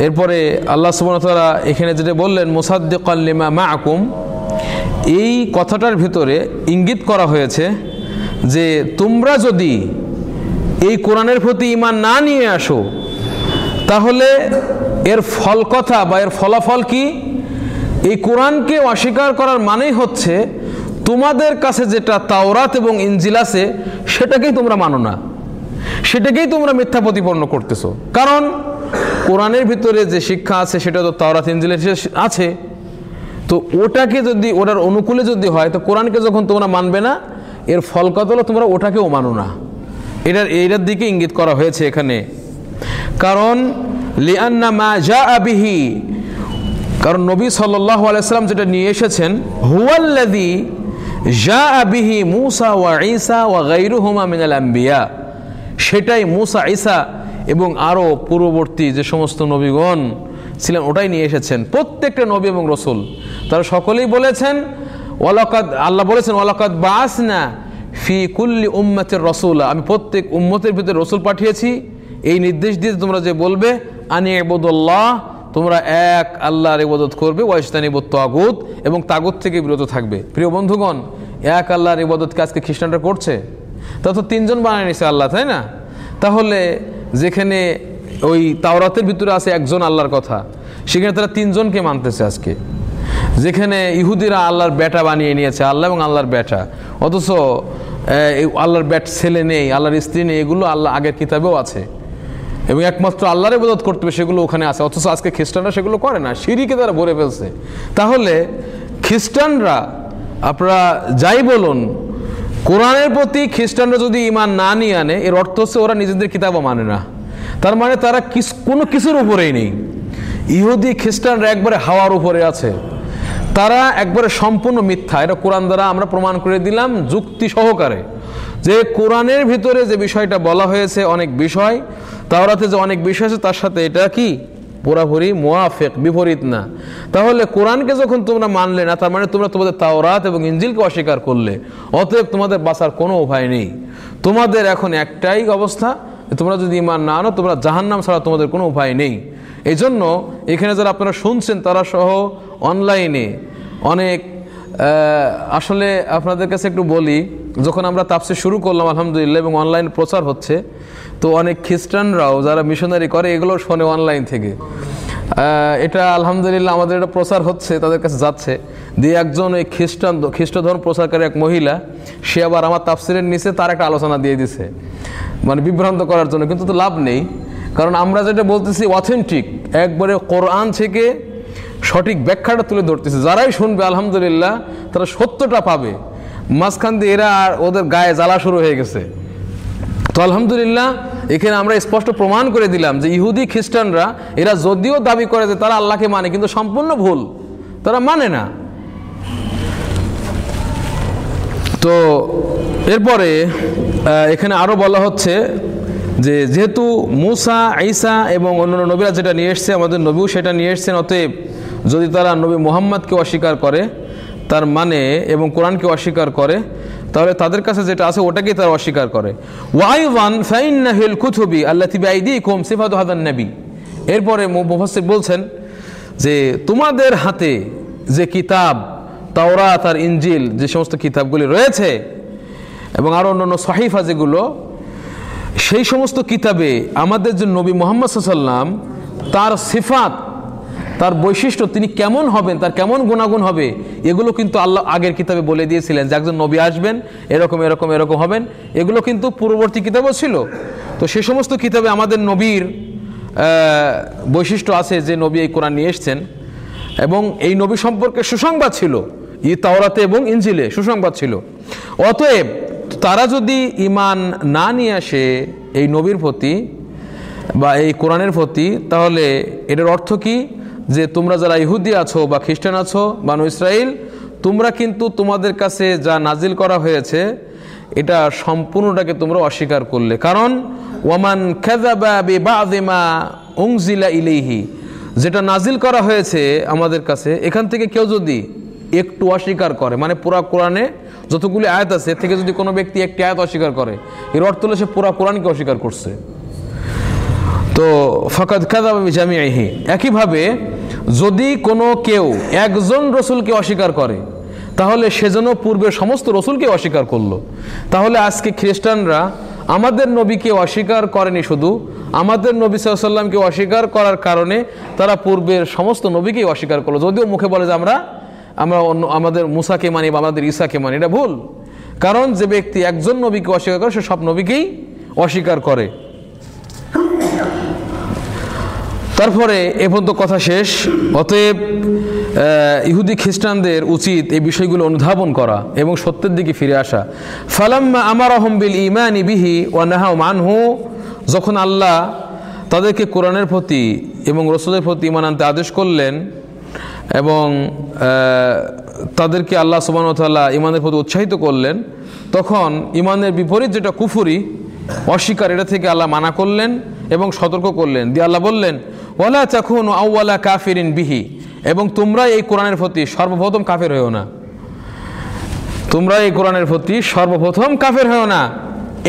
এরপরে আল্লাহ সুবহানাহু ওয়া তাআলা এখানে যেটা বললেন, মুসাদ্দিকাল লিমা মাআকুম, এই কথাটার ভিতরে ইঙ্গিত করা হয়েছে যে তোমরা যদি এই কোরআনের প্রতি ঈমান না নিয়ে আসো, তাহলে এর ফল কথা বা এর ফলাফল কি? এই কোরআনকে অস্বীকার করার মানেই হচ্ছে তোমাদের কাছে যেটা তাওরাত এবং ইনজিল আছে সেটাকেই তোমরা মানো না, সেটাকেই তোমরা মিথ্যা প্রতিপন্ন করতেছো। কারণ কোরআনের ভিতরে যে শিক্ষা আছে সেটা তো তাওরাত ইনজিলে আছে, তো ওটাকে যদি ওটার অনুকূলে যদি হয়, তো কোরআনকে যখন তোমরা মানবে না, এর ফল কত হলো তোমরা ওটাকেও মানো না। এটার দিকে ইঙ্গিত করা হয়েছে এখানে। কারণ লিআন্না মা জাআ বিহি, কারণ নবী সাল্লাল্লাহু আলাইহি সাল্লাম যেটা নিয়ে এসেছেন, হুয়াল্লাযী জাআ বিহি মূসা ওয়া ঈসা ওয়া গায়রুহুমা মিনাল আম্বিয়া, সেটাই মূসা, ঈসা এবং আরও পূর্ববর্তী যে সমস্ত নবীগণ ছিলেন ওটাই নিয়ে এসেছেন। প্রত্যেকটা নবী এবং রসুল তারা সকলেই বলেছেন, ওয়ালাকাদ, আল্লাহ বলেছেন ওয়ালাকাদ বাআসনা ফি কুল্লি উম্মাতির রাসূলা, আমি প্রত্যেক উম্মতের ভিতরে রসুল পাঠিয়েছি এই নির্দেশ দিয়ে তোমরা যে বলবে আনি ইবুদুল্লাহ, তোমরা এক আল্লাহর ইবাদত করবে, ওয়াজতানিবুত তাগুত, এবং তাগুত থেকে বিরত থাকবে। প্রিয় বন্ধুগণ, এক আল্লাহর ইবাদতকে আজকে খ্রিস্টানরা করছে, তা তো তিনজন বানিয়ে নিছে আল্লাহ, তাই না? তাহলে যেখানে ওই তাওরাতের ভিতরে আছে একজন আল্লাহর কথা, সেখানে তারা তিনজনকে মানতেছে আজকে। যেখানে ইহুদিরা আল্লাহর বেটা বানিয়ে নিয়েছে, আল্লাহ এবং আল্লাহর বেটা, অথচ আল্লাহর ছেলে নেই, আল্লাহর স্ত্রী নেই, এগুলো আল্লাহ আগের কিতাবেও আছে, এবং একমাত্র আল্লাহর ইবাদত করতে হবে সেগুলো ওখানে আছে। অথচ আজকে খ্রিস্টানরা সেগুলো করে না, শিরকে তারা ভরে ফেলছে। তাহলে খ্রিস্টানরা, আপনারা যাই বলুন, কোরআনের প্রতি খ্রিস্টানরা যদি ঈমান না নিয়ে আনে, এর অর্থ হচ্ছে ওরা নিজেদের কিতাবও মানে না। তার মানে তারা কোনো কিছুর উপরেই নেই। ইহুদি খ্রিস্টানরা একবারে হাওয়ার উপরে আছে, তারা একবারে সম্পূর্ণ মিথ্যা। এটা কোরআন দ্বারা আমরা প্রমাণ করে দিলাম যুক্তি সহকারে, যে কোরআনের ভিতরে যে বিষয়টা বলা হয়েছে, অনেক বিষয়, তাওরাতে যে অনেক বিষয় আছে, তার সাথে এটা কি পুরাপুরি মুয়াফিক, বিপরীত না। তাহলে কোরআনকে যখন তোমরা মানলে না, তার মানে তোমরা তোমাদের তাওরাত এবং ইনজিলকে অস্বীকার করলে। অতএব তোমাদের বাঁচার কোনো উপায় নেই। তোমাদের এখন একটাই অবস্থা, তোমরা যদি ঈমান না আনো, তোমরা জাহান্নাম ছাড়া তোমাদের কোনো উপায় নেই। এই জন্য এখানে যারা আপনারা শুনছেন, তারা সহ অনলাইনে অনেক, আসলে আপনাদের কাছে একটু বলি, যখন আমরা তাফসীর শুরু করলাম আলহামদুলিল্লাহ, এবং অনলাইন প্রচার হচ্ছে, তো অনেক খ্রিস্টানরাও যারা মিশনারি করে এগুলো শোনে অনলাইন থেকে। এটা আলহামদুলিল্লাহ আমাদের এটা প্রচার হচ্ছে, তাদের কাছে যাচ্ছে। দিয়ে একজন ওই খ্রিস্ট ধর্ম প্রচারকারী এক মহিলা, সে আবার আমার তাফসীরের নিচে তার একটা আলোচনা দিয়ে দিছে, মানে বিভ্রান্ত করার জন্য। কিন্তু তো লাভ নেই, কারণ আমরা যেটা বলতেছি অথেন্টিক, একবারে কোরআন থেকে সঠিক ব্যাখ্যাটা তুলে ধরতেছে। যারাই শুনবে আলহামদুলিল্লাহ তারা সত্যটা পাবে। মাঝখান দিয়ে এরা আর ওদের গায়ে জ্বালা শুরু হয়ে গেছে। তো আলহামদুলিল্লাহ এখানে আমরা স্পষ্ট প্রমাণ করে দিলাম যে ইহুদি খ্রিস্টানরা এরা যদিও দাবি করে যে তারা আল্লাহকে মানে, কিন্তু সম্পূর্ণ ভুল, তারা মানে না। তো এরপরে এখানে আরো বলা হচ্ছে যে যেহেতু মূসা, ঈসা এবং অন্যান্য নবীরা যেটা নিয়ে এসছে, আমাদের নবীও সেটা নিয়ে এসছেন, অতএব যদি তারা নবী মুহাম্মদকে অস্বীকার করে, তার মানে, এবং কোরআনকে অস্বীকার করে, তাহলে তাদের কাছে যেটা আছে ওটাকেই তারা অস্বীকার করে। ওয়াইওয়ান ফাইন্নাহিল কুতুবি আল্লাতী বিআইদিকুম সিফাতু হাদান নবী। এরপরে মুফাসসির বলছেন যে তোমাদের হাতে যে কিতাব তাওরাত আর ইনজিল, যে সমস্ত কিতাবগুলি রয়েছে, এবং আরো অন্যান্য সহিফা যেগুলো, সেই সমস্ত কিতাবে আমাদের যে নবী মুহাম্মদ সাল্লাল্লাহু আলাইহি ওয়াসাল্লাম তার সিফাত, তার বৈশিষ্ট্য, তিনি কেমন হবেন, তার কেমন গুণাগুণ হবে, এগুলো কিন্তু আল্লাহ আগের কিতাবে বলে দিয়েছিলেন যে একজন নবী আসবেন, এরকম এরকম এরকম হবেন। এগুলো কিন্তু পূর্ববর্তী কিতাবও ছিল। তো সেই সমস্ত কিতাবে আমাদের নবীর বৈশিষ্ট্য আছে যে নবী এই কোরআন নিয়ে এসছেন, এবং এই নবী সম্পর্কে সুসংবাদ ছিল, তাওরাতে এবং ইনজিলে সুসংবাদ ছিল। অতএব তারা যদি ঈমান না নিয়ে আসে এই নবীর প্রতি বা এই কোরআনের প্রতি, তাহলে এটার অর্থ কি? যে তোমরা যারা ইহুদি আছো বা খ্রিস্টান আছো, বানু ইসরাইল, তোমরা কিন্তু তোমাদের কাছে যা নাজিল করা হয়েছে এটা সম্পূর্ণটাকে তোমরা অস্বীকার করলে। কারণ ওয়ামান কাযাবা বিবাযি মা উনজিলা ইলাইহি, যেটা নাজিল করা হয়েছে আমাদের কাছে, এখান থেকে কেউ যদি একটু অস্বীকার করে, মানে পুরা কোরআনে যতগুলি আয়াত আছে এর থেকে যদি কোনো ব্যক্তি একটি আয়াত অস্বীকার করে, এর অর্থ হলো সে পুরা কোরআনকে অস্বীকার করছে। তো ফাকাদ কাযাবা বিজামিহি। একইভাবে যদি কোনো কেউ একজন রসুলকে অস্বীকার করে, তাহলে সেজন্য পূর্বের সমস্ত রসুলকে অস্বীকার করলো। তাহলে আজকে খ্রিস্টানরা আমাদের নবীকে অস্বীকার করেনি, শুধু আমাদের নবী সাল্লাল্লাহু আলাইহি ওয়াসাল্লামকে অস্বীকার করার কারণে তারা পূর্বের সমস্ত নবীকেই অস্বীকার করলো। যদিও মুখে বলে যে আমরা আমাদের মুসাকে মানি বা আমাদের ঈসাকে মানি, এটা ভুল। কারণ যে ব্যক্তি একজন নবীকে অস্বীকার করে সে সব নবীকেই অস্বীকার করে। তারপরে এ পর্যন্ত কথা শেষ। অতএব ইহুদি খ্রিস্টানদের উচিত এই বিষয়গুলো অনুধাবন করা এবং সত্যের দিকে ফিরে আসা। ফালাম্মা আমারাহুম বিল ঈমানি বিহি ওয়া নাহাউ আনহু, যখন আল্লাহ তাদেরকে কোরআনের প্রতি এবং রাসূলের প্রতি ঈমান আনতে আদেশ করলেন এবং তাদেরকে আল্লাহ সুবহানাহু ওয়া তাআলা ঈমানের প্রতি উৎসাহিত করলেন, তখন ঈমানের বিপরীত যেটা কুফরি, অস্বীকার, এটা থেকে আল্লাহ মানা করলেন এবং সতর্ক করলেন। দিয়ে আল্লাহ বললেন ওয়ালা তাকুনু আউওয়ালা কাফিরিন বিহি, এবং তোমরা এই কোরআনের প্রতি সর্বপ্রথম কাফের হয়েও না। তোমরা এই কোরআনের প্রতি সর্বপ্রথম কাফের হয়েও না।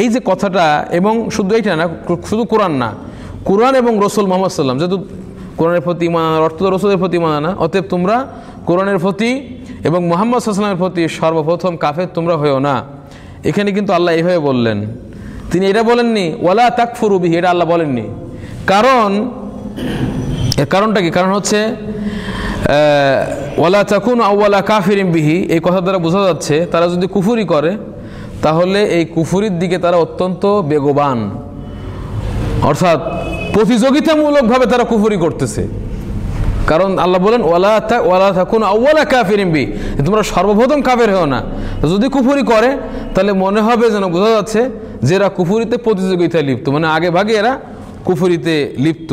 এই যে কথাটা, এবং শুধু এইটা না, শুধু কোরআন না, কোরআন এবং রসুল মুহাম্মদ সাল্লাল্লাহু আলাইহি ওয়াসাল্লাম, যেহেতু কোরআনের প্রতি ঈমান আনার অর্থ রসুলের প্রতি ঈমান আনা, অতএব তোমরা কোরআনের প্রতি এবং মুহাম্মদ সাল্লাল্লাহু আলাইহি ওয়াসাল্লামের প্রতি সর্বপ্রথম কাফের তোমরা হয়েও না। এখানে কিন্তু আল্লাহ এইভাবে বললেন, তিনি এটা বলেননি ওয়ালা তাকফুরু বিহি, এটা আল্লাহ বলেননি। এর কারণটা কি? কারণ হচ্ছে ওয়ালা তাকুনু আউওয়ালা কাফিরিন বিহি, এই কথা দ্বারা বোঝা যাচ্ছে তারা যদি কুফরি করে তাহলে এই কুফরির দিকে তারা অত্যন্ত বেগবান, অর্থাৎ প্রতিযোগিতামূলকভাবে তারা কুফরি করতেছে। কারণ আল্লাহ বলেন ওয়ালা তাকুনু আউওয়ালা কাফিরিন বিহি, তোমরা সর্বপ্রথম কাফের হও না। যদি কুফরি করে তাহলে মনে হবে যেন বোঝা যাচ্ছে যে এরা কুফরিতে প্রতিযোগিতায় লিপ্ত, মানে আগে ভাগে এরা কুফরিতে লিপ্ত।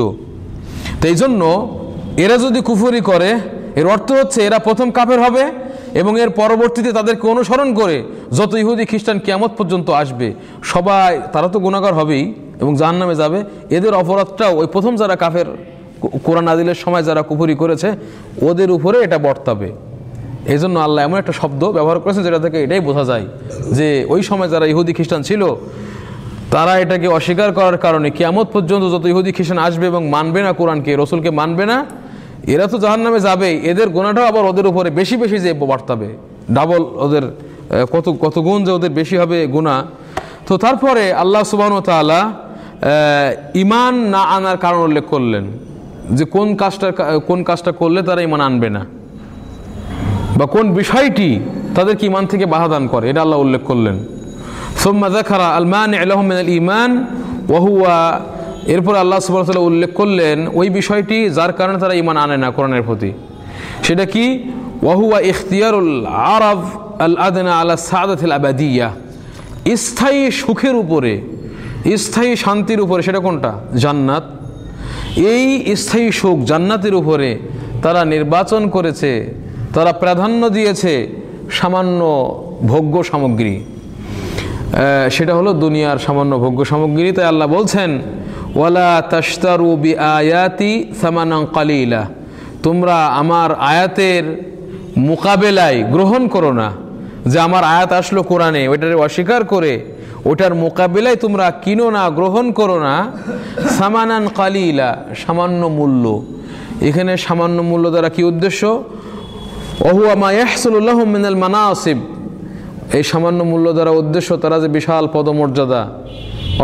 তো এই জন্য এরা যদি কুফরি করে, এর অর্থ হচ্ছে এরা প্রথম কাফের হবে এবং এর পরবর্তীতে তাদেরকে অনুসরণ করে যত ইহুদি খ্রিস্টান কিয়ামত পর্যন্ত আসবে সবাই, তারা তো গুনাহগার হবেই এবং জাহান্নামে যাবে। এদের অপরাধটাও ওই প্রথম যারা কাফের, কোরআন নাজিলের সময় যারা কুফরি করেছে ওদের উপরে এটা বর্তাবে। এই জন্য আল্লাহ এমন একটা শব্দ ব্যবহার করেছে যেটা থেকে এটাই বোঝা যায় যে ওই সময় যারা ইহুদি খ্রিস্টান ছিল তারা এটাকে অস্বীকার করার কারণে কিয়ামত পর্যন্ত যত ইহুদি খ্রিস্টান আসবে এবং মানবে না কোরআনকে, রসুলকে মানবে না, এরা তো জাহান্নামে যাবেই, এদের গুনাহটাও আবার ওদের উপরে বেশি বেশি যে বর্তাবে, ডাবল, ওদের কত গুণ যে ওদের বেশি হবে গুনাহ। তো তারপরে আল্লাহ সুবহানাহু ওয়া তাআলা ঈমান না আনার কারণ উল্লেখ করলেন, যে কোন কাজটা করলে তারা ঈমান আনবে না বা কোন বিষয়টি তাদেরকে ঈমান থেকে বাধা দান করে, এটা আল্লাহ উল্লেখ করলেন। সুম্মা যাকারা আল মানি' লাহুম মিনাল ঈমান ওয়া হুয়া, এরপর আল্লাহ সুবহানাহু ওয়া তাআলা উল্লেখ করলেন ওই বিষয়টি যার কারণে তারা ঈমান আনে না কোরআনের প্রতি। সেটা কি? ওয়া হুয়া ইখতিয়ারুল আরাব আল আদনা আলা সাআদাতিল আবাদিয়া, স্থায়ী সুখের উপরে, স্থায়ী শান্তির উপরে। সেটা কোনটা? জান্নাত। এই স্থায়ী সুখ জান্নাতের উপরে তারা নির্বাচন করেছে, তারা প্রাধান্য দিয়েছে সামান্য ভোগ্য সামগ্রী, সেটা হলো দুনিয়ার সামান্য ভোগ্য সামগ্রী। তাই আল্লাহ বলছেন ওয়ালা তাশতারু বিআয়াতি সামানান কালিলা, তোমরা আমার আয়াতের মোকাবেলায় গ্রহণ করো না, যে আমার আয়াত আসলো কোরআনে ওইটারে অস্বীকার করে ওটার মোকাবেলায় তোমরা কিনো না, গ্রহণ করো না সামানান কালিলা, সামান্য মূল্য। এখানে সামান্য মূল্য দ্বারা কি উদ্দেশ্য? ওহুয়া মা ইয়াহসুলু লাহুম মিনাল মানাসিব, এই সামান্য মূল্য দ্বারা উদ্দেশ্য তারা যে বিশাল পদমর্যাদা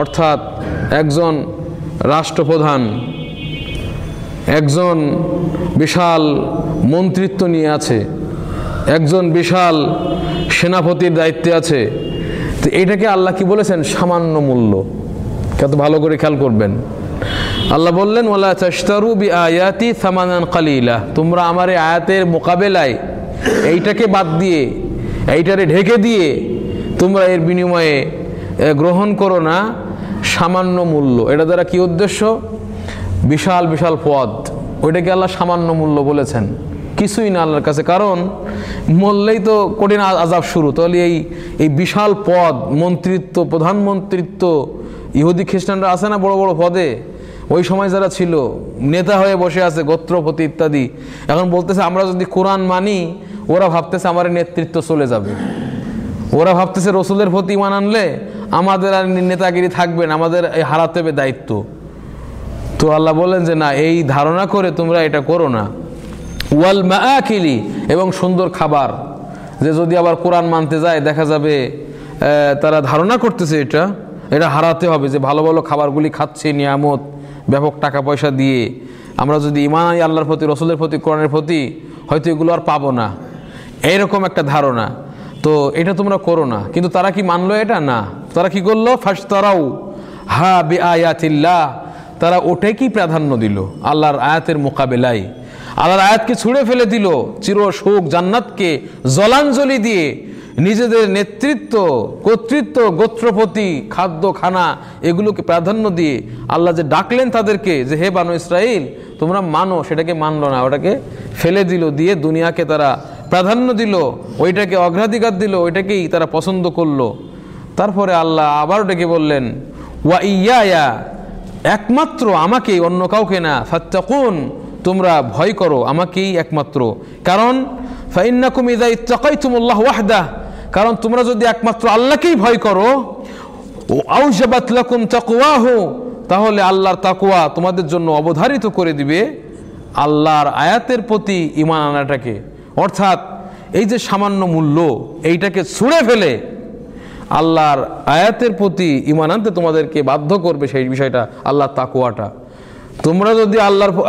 অর্থাৎ একজন রাষ্ট্রপ্রধান একজন বিশাল মন্ত্রিত্ব নিয়ে আছে, একজন বিশাল সেনাপতির দায়িত্বে আছে, তো এটাকে আল্লাহ কি বলেছেন? সামান্য মূল্য। কত ভালো করে খেয়াল করবেন। আল্লাহ বললেন ওয়ালা তাশতারু বিআয়াতি সামানান কালিলা, তোমরা আমার এই আয়াতের মোকাবেলায় এইটাকে বাদ দিয়ে এইটারে ঢেকে দিয়ে তোমরা এর বিনিময়ে গ্রহণ করো না সামান্য মূল্য। এটা দ্বারা কি উদ্দেশ্য? বিশাল বিশাল পদ, ওইটাকে আল্লাহ সামান্য মূল্য বলেছেন, কিছুই না আল্লাহর কাছে। কারণ মরলেই তো কঠিন আযাব শুরু। তাহলে এই বিশাল পদ, মন্ত্রিত্ব, প্রধানমন্ত্রিত্ব, ইহুদি খ্রিস্টানরা আছে না বড় বড় পদে, ওই সময় যারা ছিল নেতা হয়ে বসে আছে, গোত্রপতি ইত্যাদি, এখন বলতেছে আমরা যদি কোরআন মানি, ওরা ভাবতেছে আমার নেতৃত্ব চলে যাবে, ওরা ভাবতেছে রসুলের প্রতি ঈমান আনলে আমাদের আর নেতাগিরি থাকবে না, আমাদের হারাতে হবে দায়িত্ব। তো আল্লাহ বলেন যে না, এই ধারণা করে তোমরা এটা করো না। ওয়াল মাআকিলি, এবং সুন্দর খাবার, যে যদি আবার কোরআন মানতে যায় দেখা যাবে তারা ধারণা করতেছে এটা হারাতে হবে, যে ভালো ভালো খাবারগুলি খাচ্ছে, নিয়ামত, ব্যাপক টাকা পয়সা দিয়ে, আমরা যদি ঈমান আনি আল্লাহর প্রতি, রসুলের প্রতি, কোরআনের প্রতি, হয়তো এগুলো আর পাবো না, এইরকম একটা ধারণা। তো এটা তোমরা করো না। কিন্তু তারা কি মানলো? এটা না, তারা কি করলো? ফাশতারাউ হা বিআয়াতিল্লাহ, তারা ওটাই কি প্রাধান্য দিল আল্লাহর আয়াতের মোকাবেলায়, আল্লাহর আয়াতকে ছুঁড়ে ফেলে দিল, চির সুখ জান্নাতকে জলাঞ্জলি দিয়ে নিজেদের নেতৃত্ব, কর্তৃত্ব, গোত্রপতি, খাদ্য খানা এগুলোকে প্রাধান্য দিয়ে আল্লাহ যে ডাকলেন তাদেরকে যে হে বানু ইসরাইল তোমরা মানো, সেটাকে মানলো না, ওটাকে ফেলে দিল, দিয়ে দুনিয়াকে তারা প্রাধান্য দিল, ওইটাকে অগ্রাধিকার দিল, ওইটাকেই তারা পছন্দ করলো। তারপরে আল্লাহ আবার ওটাকে বললেন ওয়া ইয়া, একমাত্র আমাকেই, অন্য কাউকে না, ফাত্তাকুন, তোমরা ভয় করো আমাকেই একমাত্র। কারণ ফাইন্নাকুম ইযা ইত্তাকাইতুমুল্লাহ ওয়াহদাহ, কারণ তোমরা যদি একমাত্র আল্লাহকেই ভয় করো, ও আউজাবাত লাকুম তাকওয়াহু, তাহলে আল্লাহর তাকওয়া তোমাদের জন্য অবধারিত করে দিবে আল্লাহর আয়াতের প্রতি ঈমান আনাটাকে। অর্থাৎ এই যে সামান্য মূল্য, এইটাকে ছুঁড়ে ফেলে আল্লাহর আয়াতের প্রতি ঈমান আনতে তোমাদেরকে বাধ্য করবে সেই বিষয়টা, আল্লাহর তাকওয়াটা। তোমরা যদি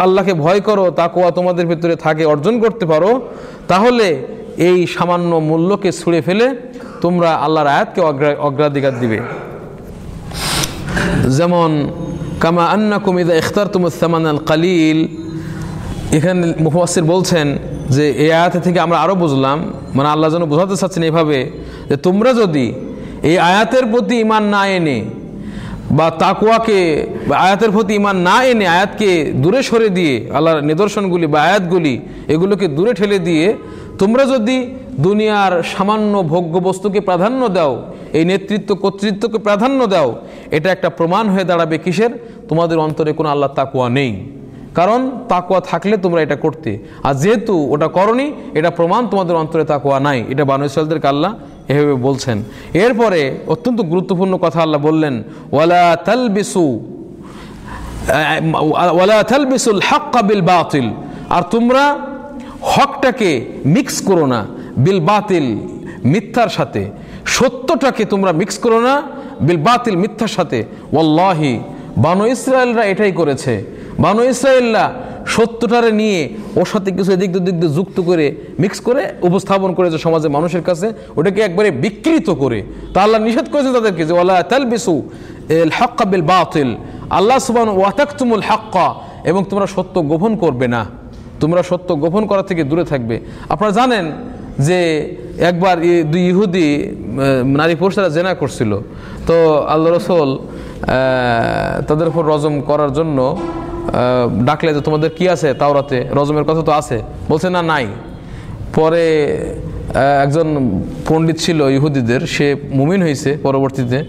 আল্লাহকে ভয় করো, তাকওয়া তোমাদের ভিতরে থাকে, অর্জন করতে পারো, তাহলে এই সামান্য মূল্যকে ছুঁড়ে ফেলে তোমরা আল্লাহর আয়াতকে অগ্রাধিকার দিবে। যেমন কামা আন্নাকুম ইযা ইখতারতুমুস সামানাল কালিল, এখানে মুফাসসির বলছেন যে এই আয়াত থেকে আমরা আরও বুঝলাম, মানে আল্লাহ যেন বোঝাতে চাচ্ছেন এইভাবে যে তোমরা যদি এই আয়াতের প্রতি ঈমান না এনে বা তাকওয়াকে বা আয়াতের প্রতি ঈমান না এনে আয়াতকে দূরে সরে দিয়ে, আল্লাহর নিদর্শনগুলি বা আয়াতগুলি এগুলোকে দূরে ঠেলে দিয়ে তোমরা যদি দুনিয়ার সামান্য ভোগ্য বস্তুকে প্রাধান্য দাও, এই নেতৃত্ব কর্তৃত্বকে প্রাধান্য দাও, এটা একটা প্রমাণ হয়ে দাঁড়াবে কিসের? তোমাদের অন্তরে কোনো আল্লাহর তাকওয়া নেই। কারণ তাকওয়া থাকলে তোমরা এটা করতে, আর যেহেতু ওটা করনি, এটা প্রমাণ তোমাদের অন্তরে তাকওয়া নাই। এটা বানু ইসরাঈলদেরকে আল্লাহ এভাবে বলছেন। এরপরে অত্যন্ত গুরুত্বপূর্ণ কথা আল্লাহ বললেন ওয়ালা তালবিসুল হাক্কা বিল বাতিল, আর তোমরা হকটাকে মিক্স করো না, বিল বাতিল, মিথ্যার সাথে, সত্যটাকে তোমরা মিক্স করো না, বিল বাতিল, মিথ্যার সাথে। ওয়াল্লাহি, বানু ইসরাঈলরা এটাই করেছে। বানু ইসরাঈলরা সত্যটারে নিয়ে ওর সাথে কিছু এদিক দিয়ে যুক্ত করে মিক্স করে উপস্থাপন করেছে সমাজে মানুষের কাছে, ওটাকে একবারে বিকৃত করে। তা আল্লাহ নিষেধ করেছে তাদেরকে যে ওয়ালা তালবিসু আল হাক্কা বিল বাতিল, আল্লাহ সুবহানাহু ওয়া তাকতুমুল হাক্কা, এবং তোমরা সত্য গোপন করবে না, তোমরা সত্য গোপন করা থেকে দূরে থাকবে। আপনারা জানেন যে একবার দুই ইহুদি নারী পুরুষরা জেনা করছিল, তো আল্লাহ রাসূল তাদের উপর রজম করার জন্য ডাকলে যে তোমাদের কি আছে তাওরাতে, রজমের কথা তো আছে, বলছে না নাই। পরে একজন পণ্ডিত ছিল ইহুদিদের, সে মুমিন হয়েছে পরবর্তীতে,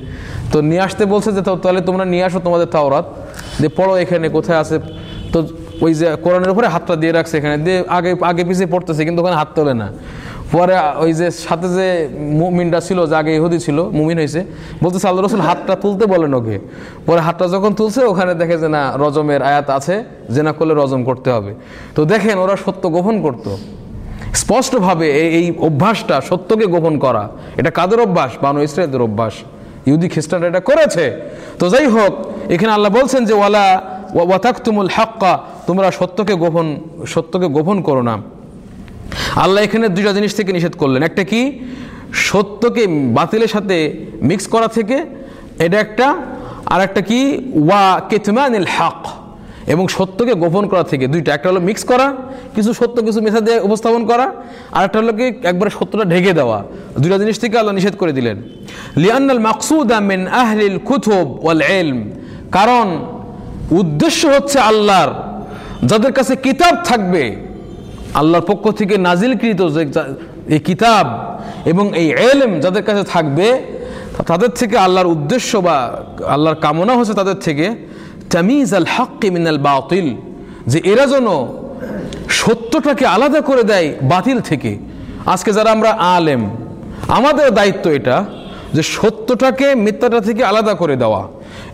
তো নিয়ে আসতে বলছে যে তাহলে তোমরা নিয়ে আসো তোমাদের তাওরাত, যে পড়ো এখানে কোথায় আছে। তো ওই যে কোরআনের উপরে হাতটা দিয়ে রাখছে, এখানে দিয়ে আগে পিছিয়ে পড়তেছে, কিন্তু ওখানে হাত তোলে না। পরে ওই যে সাথে যে মুমিনটা ছিল, যে আগে ইহুদি ছিল, মুমিন হয়েছে, বলতেছে আল্লাহ রাসূল হাতটা তুলতে বলেন ওকে। পরে হাতটা যখন তুলছে, ওখানে দেখে যে না, রজমের আয়াত আছে, জেনা করলে রজম করতে হবে। তো দেখেন ওরা সত্য গোপন করত স্পষ্টভাবে। এই অভ্যাসটা, সত্যকে গোপন করা, এটা কাদের অভ্যাস? বানু ইসরাঈলদের অভ্যাস। ইহুদি খ্রিস্টানরা এটা করেছে। তো যাই হোক, এখানে আল্লাহ বলছেন যে ওয়ালা ওয়াতাকতুমুল হাক্কা, তোমরা সত্যকে গোপন করো না। আল্লাহ এখানে দুইটা জিনিস থেকে নিষেধ করলেন। একটা কি, সত্যকে বাতিলের সাথে মিক্স করা থেকে, এটা একটা। আর একটা কি, ওয়া কিতমানিল হক, এবং সত্যকে গোপন করা থেকে। দুইটা, একটা হলো মিক্স করা, কিছু সত্য কিছু মিথ্যা দিয়ে উপস্থাপন করা, আর একটা হলো কি একবারে সত্যটা ঢেকে দেওয়া। দুইটা জিনিস থেকে আল্লাহ নিষেধ করে দিলেন। লিআন্নাল মাকসুদা মিন আহলিল কুতুব ওয়াল ইলম, কারণ উদ্দেশ্য হচ্ছে আল্লাহর যাদের কাছে কিতাব থাকবে, আল্লাহর পক্ষ থেকে নাজিলকৃত যে এই কিতাব এবং এই ইলম যাদের কাছে থাকবে, তাদের থেকে আল্লাহর উদ্দেশ্য বা আল্লাহর কামনা হচ্ছে তাদের থেকে তামিজ আল হক মিনাল বাতিল, যে এরা যেন সত্যটাকে আলাদা করে দেয় বাতিল থেকে। আজকে যারা আমরা আলেম, আমাদের দায়িত্ব এটা যে সত্যটাকে মিথ্যাটা থেকে আলাদা করে দেওয়া,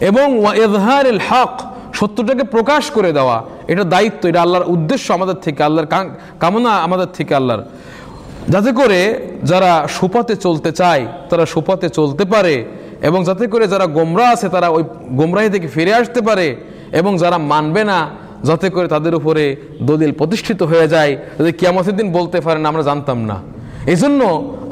এবং ওয়া ইযহারুল হক, সত্যটাকে প্রকাশ করে দেওয়া, এটা দায়িত্ব, এটা আল্লাহর উদ্দেশ্য আমাদের থেকে, আল্লাহর কামনা আমাদের থেকে আল্লাহর, যাতে করে যারা সুপথে চলতে চায় তারা সুপথে চলতে পারে, এবং যাতে করে যারা গোমরাহ আছে তারা ওই গোমরাহি থেকে ফিরে আসতে পারে, এবং যারা মানবে না যাতে করে তাদের উপরে দলিল প্রতিষ্ঠিত হয়ে যায়, যদি কিয়ামতের দিন বলতে পারেন আমরা জানতাম না। এই জন্য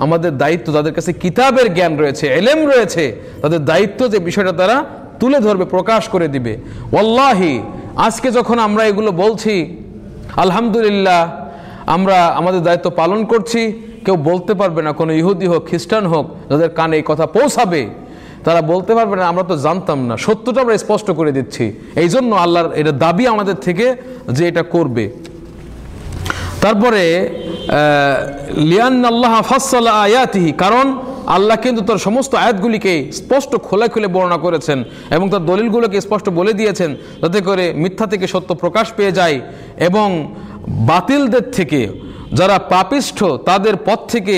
আমাদের দায়িত্ব, যাদের কাছে কিতাবের জ্ঞান রয়েছে, ইলম রয়েছে, তাদের দায়িত্ব যে বিষয়টা তারা তুলে ধরবে, প্রকাশ করে দিবে। ওয়াল্লাহি, আজকে যখন আমরা এগুলো বলছি, আলহামদুলিল্লাহ আমরা আমাদের দায়িত্ব পালন করছি। কেউ বলতে পারবে না, কোনো ইহুদি হোক খ্রিস্টান হোক, যাদের কানে এই কথা পৌঁছাবে, তারা বলতে পারবে না আমরা তো জানতাম না। সত্যটা আমরা স্পষ্ট করে দিচ্ছি। এই জন্য আল্লাহর এটা দাবি আমাদের থেকে যে এটা করবে। তারপরে লিআন্নাল্লাহ ফাসসালা আয়াতিহি, কারণ আল্লাহ কিন্তু তার সমস্ত আয়াতগুলিকে স্পষ্ট খোলা খুলে বর্ণনা করেছেন, এবং তার দলিলগুলোকে স্পষ্ট বলে দিয়েছেন, যাতে করে মিথ্যা থেকে সত্য প্রকাশ পেয়ে যায়, এবং বাতিলদের থেকে, যারা পাপিষ্ঠ তাদের পথ থেকে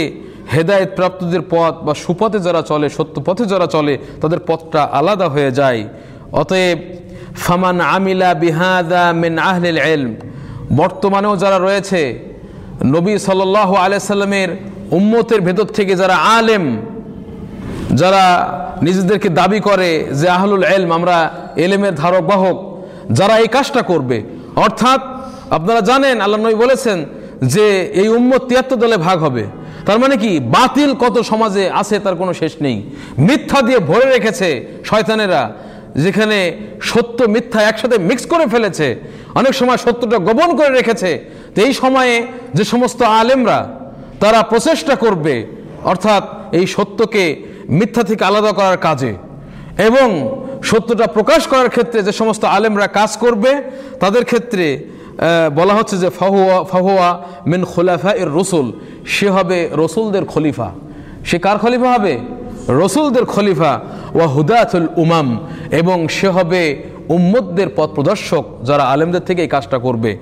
হেদায়েত প্রাপ্তদের পথ বা সুপথে যারা চলে, সত্য পথে যারা চলে, তাদের পথটা আলাদা হয়ে যায়। অতএব ফামান আমিলা বিহাদা মিন আহলিল ইলম, বর্তমানেও যারা রয়েছে নবী সাল্লাল্লাহু আলাইহি সাল্লামের উম্মতের ভেতর থেকে যারা আলেম, যারা নিজেদেরকে দাবি করে যে আহলুল ইলম, আমরা ইলমের ধারক বাহক, যারা এই কাজটা করবে, অর্থাৎ আপনারা জানেন আল্লাহ নবী বলেছেন যে এই উম্মত ৭৩ দলে ভাগ হবে। তার মানে কি, বাতিল কত সমাজে আছে তার কোনো শেষ নেই। মিথ্যা দিয়ে ভরে রেখেছে শয়তানেরা, যেখানে সত্য মিথ্যা একসাথে মিক্স করে ফেলেছে, অনেক সময় সত্যটা গোপন করে রেখেছে। তো এই সময়ে যে সমস্ত আলেমরা তারা প্রচেষ্টা করবে, অর্থাৎ এই সত্যকে মিথ্যা থেকে আলাদা করার কাজে এবং সত্যটা প্রকাশ করার ক্ষেত্রে যে সমস্ত আলেমরা কাজ করবে, তাদের ক্ষেত্রে বলা হচ্ছে যে ফাহুয়া মিন খুলাফাইর রাসূল, সে হবে রসুলদের খলিফা। সে কার খলিফা হবে? রসুলদের খলিফা। ওয়া হুদাতুল উমাম, এবং সে হবে উম্মতদের পথ প্রদর্শক, যারা আলেমদের থেকে এই কাজটা করবে।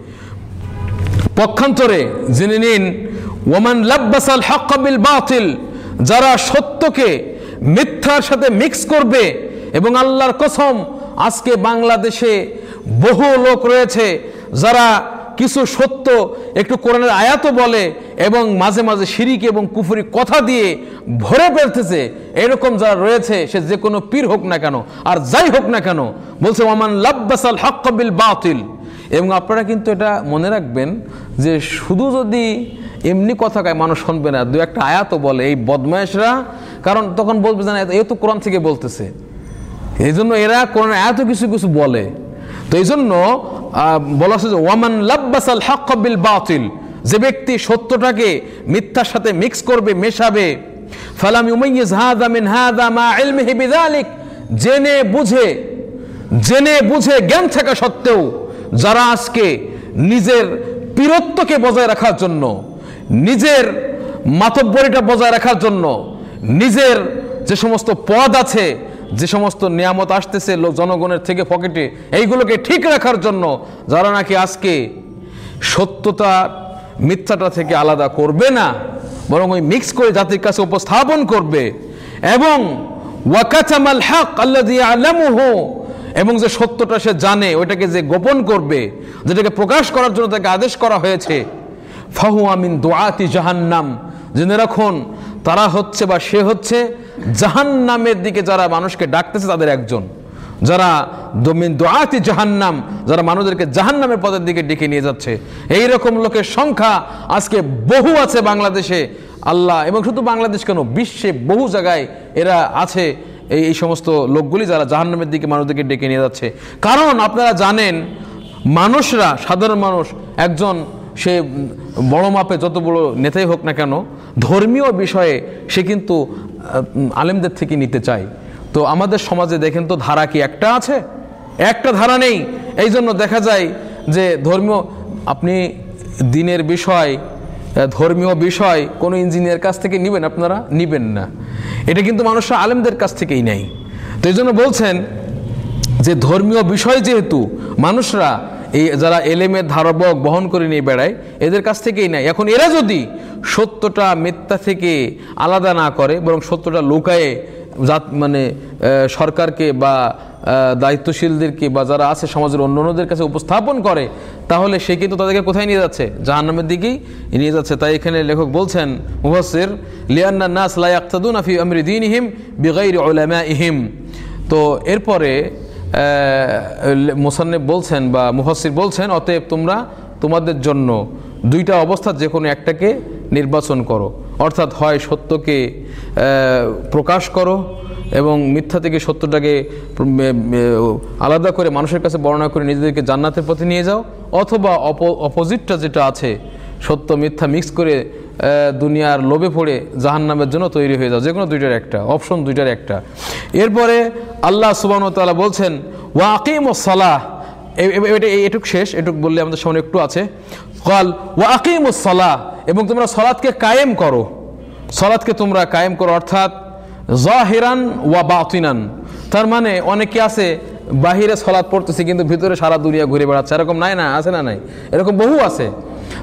পক্ষান্তরে জেনে নিন, ওয়ামান লাব্বাসাল হক বিল বাতিল, যারা সত্যকে মিথ্যার সাথে মিক্স করবে, এবং আল্লাহর কসম আজকে বাংলাদেশে বহু লোক রয়েছে যারা কিছু সত্য একটু কোরআনের আয়াতও বলে এবং মাঝে মাঝে শিরিক এবং কুফরি কথা দিয়ে ভরে ফেলতেছে। এরকম যারা রয়েছে, সে যে কোনো পীর হোক না কেন আর যাই হোক না কেন, বলছে ওয়ামান লাব্বাসাল হক বিল বাতিল। এবং আপনারা কিন্তু এটা মনে রাখবেন যে শুধু যদি এমনি কথা কয় মানুষ শুনবে না, দু একটা আয়াতও বলে এই বদমায়েশরা, কারণ তখন বলবে যে না এ তো কোরআন থেকে বলতেছে, এই জন্য এরা কোরআনের আয়াতও কিছু কিছু বলে। তো এই জন্য বলা হচ্ছে যে ওয়ামান লাব্বাসাল হক বিল বাতিল, যে ব্যক্তি সত্যটাকে মিথ্যার সাথে মিক্স করবে, মেশাবে, ফালাম ইউমাইয়িজ হাযা মিন হাযা মা ইলমিহি বিযালিক, জেনে বুঝে জ্ঞান থাকা সত্ত্বেও যারা আজকে নিজের পীরত্বকে বজায় রাখার জন্য, নিজের মাতব্বরিটা বজায় রাখার জন্য, নিজের যে সমস্ত পদ আছে, যে সমস্ত নিয়ামত আসতেছে জনগণের থেকে পকেটে, এইগুলোকে ঠিক রাখার জন্য যারা নাকি আজকে সত্যতা মিথ্যাটা থেকে আলাদা করবে না, বরং ওই মিক্স করে জাতির কাছে উপস্থাপন করবে, এবং ওয়াকাতামাল হক আল্লাযী ইয়ালামুহু, এবং যে সত্যটা সে জানে ওইটাকে যে গোপন করবে, যেটাকে প্রকাশ করার জন্য তাকে আদেশ করা হয়েছে, ফাহুয়া মিন দুআতি জাহান্নাম, জেনে রাখুন তারা হচ্ছে বা সে হচ্ছে জাহান্নামের দিকে যারা মানুষকে ডাকতেছে তাদের একজন, যারা মিন দুআতি জাহান্নাম, যারা মানুষদেরকে জাহান্নামের পথের দিকে ডেকে নিয়ে যাচ্ছে। এই রকম লোকের সংখ্যা আজকে বহু আছে বাংলাদেশে। আল্লাহ, এবং শুধু বাংলাদেশ কেন, বিশ্বে বহু জায়গায় এরা আছে, এই সমস্ত লোকগুলি যারা জাহান্নামের দিকে মানুষদেরকে ডেকে নিয়ে যাচ্ছে। কারণ আপনারা জানেন, মানুষরা, সাধারণ মানুষ, একজন সে বড় মাপে যত বড় নেতাই হোক না কেন, ধর্মীয় বিষয়ে সে কিন্তু আলেমদের থেকে নিতে চায়। তো আমাদের সমাজে দেখেন তো, ধারা কি একটা আছে? একটা ধারা নেই। এই জন্য দেখা যায় যে ধর্মীয়, আপনি দিনের বিষয়, ধর্মীয় বিষয় কোনো ইঞ্জিনিয়ার কাছ থেকে নেবেন আপনারা? নিবেন না। এটা কিন্তু মানুষরা আলেমদের কাছ থেকেই নেয়। তো এই জন্য বলছেন যে ধর্মীয় বিষয় যেহেতু মানুষরা এই যারা এলেমের ধারবক বহন করে নিয়ে বেড়ায়, এদের কাছ থেকেই নেয়। এখন এরা যদি সত্যটা মিথ্যা থেকে আলাদা না করে, বরং সত্যটা লুকায়ে মানে সরকারকে বা দায়িত্বশীলদেরকে বা যারা আছে সমাজের অন্যদের কাছে উপস্থাপন করে, তাহলে সে কিন্তু তাদেরকে কোথায় নিয়ে যাচ্ছে? জাহান্নামের দিকেই নিয়ে যাচ্ছে। তাই এখানে লেখক বলছেন, মুফাসসির, লিআন্না নাস লা ইয়াক্তাদুনা ফি আমরি দীনিহিম বিগাইরি উলামাইহিম। তো এরপরে মুসান্নিফ বলছেন বা মুফাসসির বলছেন, অতএব তোমরা তোমাদের জন্য দুইটা অবস্থা যে কোনো একটাকে নির্বাচন করো, অর্থাৎ হয় সত্যকে প্রকাশ করো এবং মিথ্যা থেকে সত্যটাকে আলাদা করে মানুষের কাছে বর্ণনা করে নিজেদেরকে জান্নাতের পথে নিয়ে যাও, অথবা অপোজিটটা যেটা আছে, সত্য মিথ্যা মিক্স করে দুনিয়ার লোভে পড়ে জাহান্নামের জন্য তৈরি হয়ে যাও। যে কোনো দুইটার একটা অপশন, দুইটার একটা। এরপরে আল্লাহ সুবহানাহু ওয়া তাআলা বলছেন, ওয়া আকিমুস সালাহ, এটুক শেষ, এটুক বললে আমাদের সামনে একটু আছে। ক্বাল ওয়া আকিমুস সালাহ, এবং তোমরা সালাতকে কায়েম করো, সালাতকে তোমরা কায়েম করো, অর্থাৎ জাহিরান ওয়া বাতিনান। তার মানে অনেকে আছে বাহিরে সালাত পড়তেছে কিন্তু ভিতরে সারা দুনিয়া ঘুরে বেড়াচ্ছে, এরকম নাই না? আছে না নাই? এরকম বহু আছে।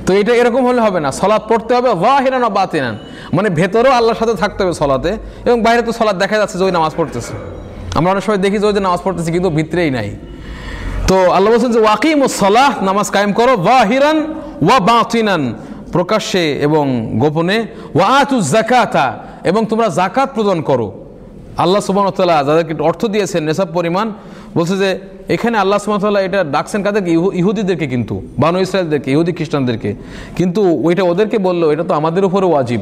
তো এটা এরকম হলে হবে না, সালাত পড়তে হবে জাহিরান ওয়া বাতিনান, মানে ভেতরেও আল্লাহর সাথে থাকতে হবে সালাতে, এবং বাইরে তো সালাত দেখা যাচ্ছে যে ওই নামাজ পড়তেছে। আমরা অনেক সময় দেখি যে ওই যে নামাজ পড়তেছে কিন্তু ভিতরেই নাই। তো আল্লাহ বলছেন যে ওয়াকিমুস সালাহ, নামাজ কায়েম করো, জাহিরান ওয়া বাতিনান, প্রকাশ্যে এবং গোপনে, ওয়া আতুজ যাকাতা, এবং তোমরা যাকাত প্রদান করো। আল্লাহ সুবহানাহু ওয়া তাআলা যাদেরকে অর্থ দিয়েছেন নেশাব পরিমাণ, বলছে যে এখানে আল্লাহ সুবহানাহু ওয়া তাআলা এটা ডাকছেন কাদেরকে? ইহুদিদেরকে, কিন্তু বানু ইসরাইলদেরকে, ইহুদি খ্রিস্টানদেরকে। কিন্তু ওইটা ওদেরকে বললো, এটা তো আমাদের উপরও ওয়াজিব।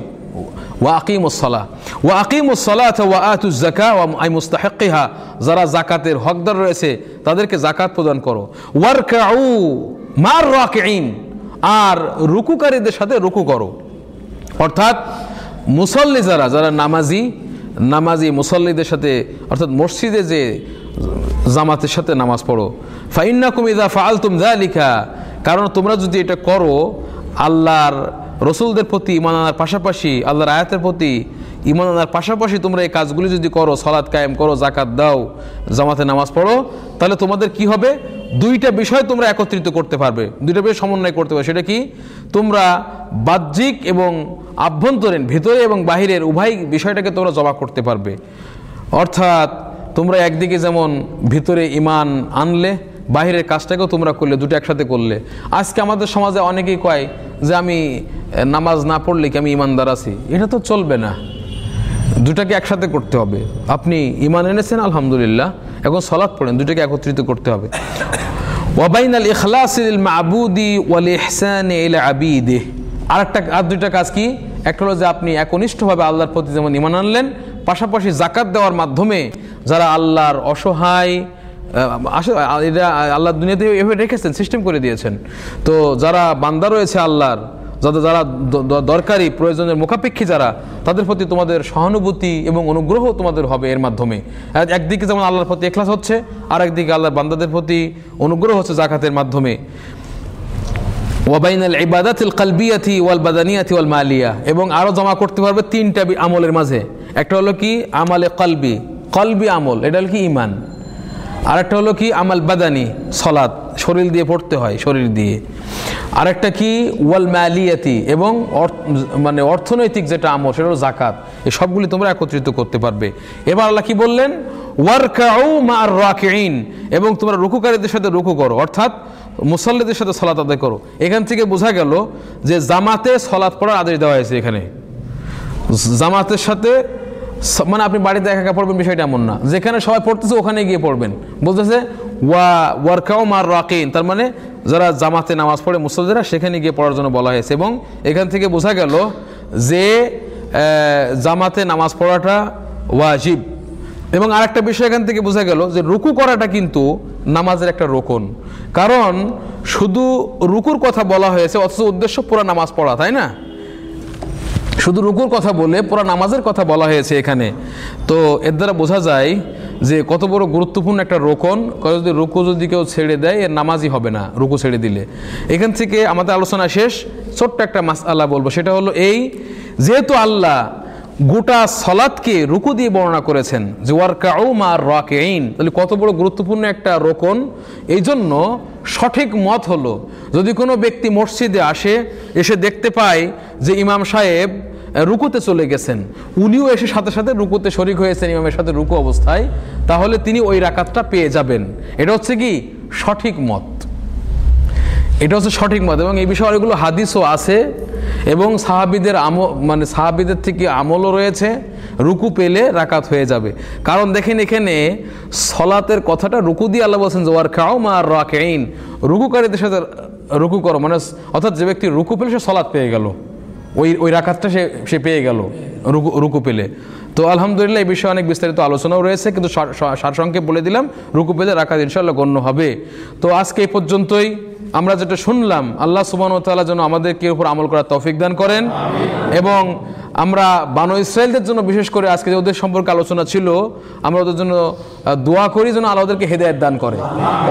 ওয়া আকিমুস সালাহ, ওয়া আকিমুস সালাতা ওয়া আতুজ যাকাত ওয়া আই মুস্তাহিক্কিহা, যারা যাকাতের হকদার রয়েছে তাদেরকে যাকাত প্রদান করো। ওয়ারকাউ মার রাকিঈন, আর রুকুকারীদের সাথে রুকু করো, অর্থাৎ মুসল্লি যারা নামাজি মুসল্লিদের সাথে, অর্থাৎ মসজিদে যে জামাতের সাথে নামাজ পড়ো। ফাইন্নাকুম ইযা ফাআলতুম যালিকা, কারণ তোমরা যদি এটা করো, আল্লাহর রসুলদের প্রতি ঈমান আনার পাশাপাশি, আল্লাহর আয়াতের প্রতি ঈমান আনার পাশাপাশি তোমরা এই কাজগুলি যদি করো, সালাত কায়েম করো, যাকাত দাও, জামাতে নামাজ পড়ো, তাহলে তোমাদের কি হবে? দুইটা বিষয় তোমরা একত্রিত করতে পারবে, দুইটা বিষয় সমন্বয় করতে পারবে। সেটা কি? তোমরা বাহ্যিক এবং আভ্যন্তরীণ, ভিতরে এবং বাহিরের উভয় বিষয়টাকে তোমরা জমা করতে পারবে। অর্থাৎ তোমরা একদিকে যেমন ভিতরে ঈমান আনলে, বাহিরের কাজটাকেও তোমরা করলে, দুটো একসাথে করলে। আজকে আমাদের সমাজে অনেকেই কয় যে আমি নামাজ না পড়লে কি আমি ঈমানদার আছি? এটা তো চলবে না, দুটাকে একসাথে করতে হবে। আপনি ঈমান এনেছেন আলহামদুলিল্লাহ, এখন সালাত পড়েন, দুটাকে একত্রিত করতে হবে। ওয়া বাইনাল ইখলাসি লিল মা'বুদি ওয়াল ইহসানি ইলা আবিদিহি, আর দুইটা কাজ কি? একটা হলো যে আপনি একনিষ্ঠভাবে আল্লাহর প্রতি যেমন ঈমান আনলেন, পাশাপাশি যাকাত দেওয়ার মাধ্যমে যারা আল্লাহর অসহায়, এটা আল্লাহ দুনিয়াতে এভাবে রেখেছেন, সিস্টেম করে দিয়েছেন। তো যারা বান্দা রয়েছে আল্লাহর, যারা দরকারি প্রয়োজনের মুখাপেক্ষী যারা, তাদের প্রতি তোমাদের সহানুভূতি এবং অনুগ্রহ তোমাদের হবে এর মাধ্যমে। একদিকে যেমন আল্লাহর প্রতি ইখলাস হচ্ছে, আর একদিকে আল্লাহর বান্দাদের প্রতি অনুগ্রহ হচ্ছে জাকাতের মাধ্যমে। ওয়া বাইনাল ইবাদাতিল কলবিয়াতি ওয়াল বাদানিয়াতি ওয়াল মালিয়া, এবং আরও জমা করতে পারবে তিনটা আমলের মাঝে। একটা হলো কি? আমালে কলবি আমল, এটা হলো কি? ঈমান। আরেকটা হলো কি? আমাল বাদানি, সালাত, শরীর দিয়ে পড়তে হয়, শরীর দিয়ে। আরেকটা কি? ওয়াল মালিয়াতি, এবং মানে অর্থনৈতিক যেটা আমল, সেটা হলো যাকাত। এই সবগুলি তোমরা একত্রিত করতে পারবে। এবার আল্লাহ কি বললেন? ওয়ারকাউ মা'আর রাকিঈন, এবং তোমরা রুকুকারীদের সাথে রুকু করো, অর্থাৎ মুসল্লিদের সাথে সালাত আদায় করো। এখান থেকে বোঝা গেল যে জামাতে সালাত পড়ার আদেশ দেওয়া হয়েছে। এখানে জামাতের সাথে মানে আপনি বাড়িতে একা একা পড়বেন বিষয়টা এমন না, যেখানে সবাই পড়তেছে ওখানে গিয়ে পড়বেন। বলতেছে ওয়ারকাউ মার রাকিন, তার মানে যারা জামাতে নামাজ পড়ে মুসল্লিরা সেখানে গিয়ে পড়ার জন্য বলা হয়েছে। এবং এখান থেকে বোঝা গেল যে জামাতে নামাজ পড়াটা ওয়াজিব। এবং আরেকটা বিষয় এখান থেকে বোঝা গেল যে রুকু করাটা কিন্তু নামাজের একটা রোকন, কারণ শুধু রুকুর কথা বলা হয়েছে অথচ উদ্দেশ্য পুরো নামাজ পড়া, তাই না? শুধু রুকুর কথা বলে পুরো নামাজের কথা বলা হয়েছে এখানে। তো এর দ্বারা বোঝা যায় যে কত বড় গুরুত্বপূর্ণ একটা রোকন। যদি রুকু যদি কেউ ছেড়ে দেয় এর নামাজই হবে না রুকু ছেড়ে দিলে। এখান থেকে আমাদের আলোচনা শেষ। ছোট্ট একটা মাসআলা বলবো, সেটা হলো এই, যেহেতু আল্লাহ গোটা সলাৎকে রুকু দিয়ে বর্ণনা করেছেন যে ওয়ারকাউ মার রাকিঈন, তাহলে কত বড় গুরুত্বপূর্ণ একটা রোকন। এই জন্য সঠিক মত হলো, যদি কোনো ব্যক্তি মসজিদে আসে, এসে দেখতে পায় যে ইমাম সাহেব রুকুতে চলে গেছেন, উনিও এসে সাথে সাথে রুকুতে শরিক হয়েছেন ইমামের সাথে রুকু অবস্থায়, তাহলে তিনি ওই রাকাতটা পেয়ে যাবেন। এটা হচ্ছে কি সঠিক মত, এটা হচ্ছে সঠিক মত। এবং এই বিষয়ে অনেকগুলো হাদিসও আছে এবং সাহাবীদের মানে সাহাবীদের থেকে আমলও রয়েছে, রুকু পেলে রাকাত হয়ে যাবে। কারণ দেখেন এখানে সলাতের কথাটা রুকু দিয়ে আল্লাহ বলছেন যে ওয়ারকাউ মার রাকিঈন, রুকুকারীদের সাথে রুকু করো, মানে অর্থাৎ যে ব্যক্তি রুকু পেলে সে সলাত পেয়ে গেল, ওই রাকাতটা সে পেয়ে গেল রুকু পেলে। তো আলহামদুলিল্লাহ এই বিষয়ে অনেক বিস্তারিত আলোচনাও রয়েছে, কিন্তু সারসংক্ষেপ বলে দিলাম, রুকু পেলে রাকাত ইনশাআল্লাহ গণ্য হবে। তো আজকে এই পর্যন্তই। আমরা যেটা শুনলাম আল্লাহ সুবহানাহু ওয়া তাআলা যেন আমাদেরকে উপর আমল করার তৌফিক দান করেন, এবং আমরা বানু ইসরাইলদের জন্য বিশেষ করে আজকে যে ওদের সম্পর্কে আলোচনা ছিল, আমরা ওদের জন্য দোয়া করি যেন আল্লাহ ওদেরকে হেদায়েত দান করে,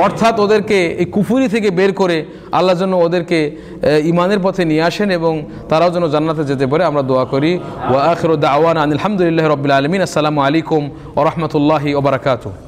অর্থাৎ ওদেরকে এই কুফরি থেকে বের করে আল্লাহ যেন ওদেরকে ইমানের পথে নিয়ে আসেন এবং তারাও যেন জান্নাতে যেতে পারে, আমরা দোয়া করি। ওয়া আখিরু দাওয়ানা আলহামদুলিল্লাহি রাব্বিল আলামিন। আসসালামু আলাইকুম ওয়া রাহমাতুল্লাহি ওয়া বারাকাতুহু।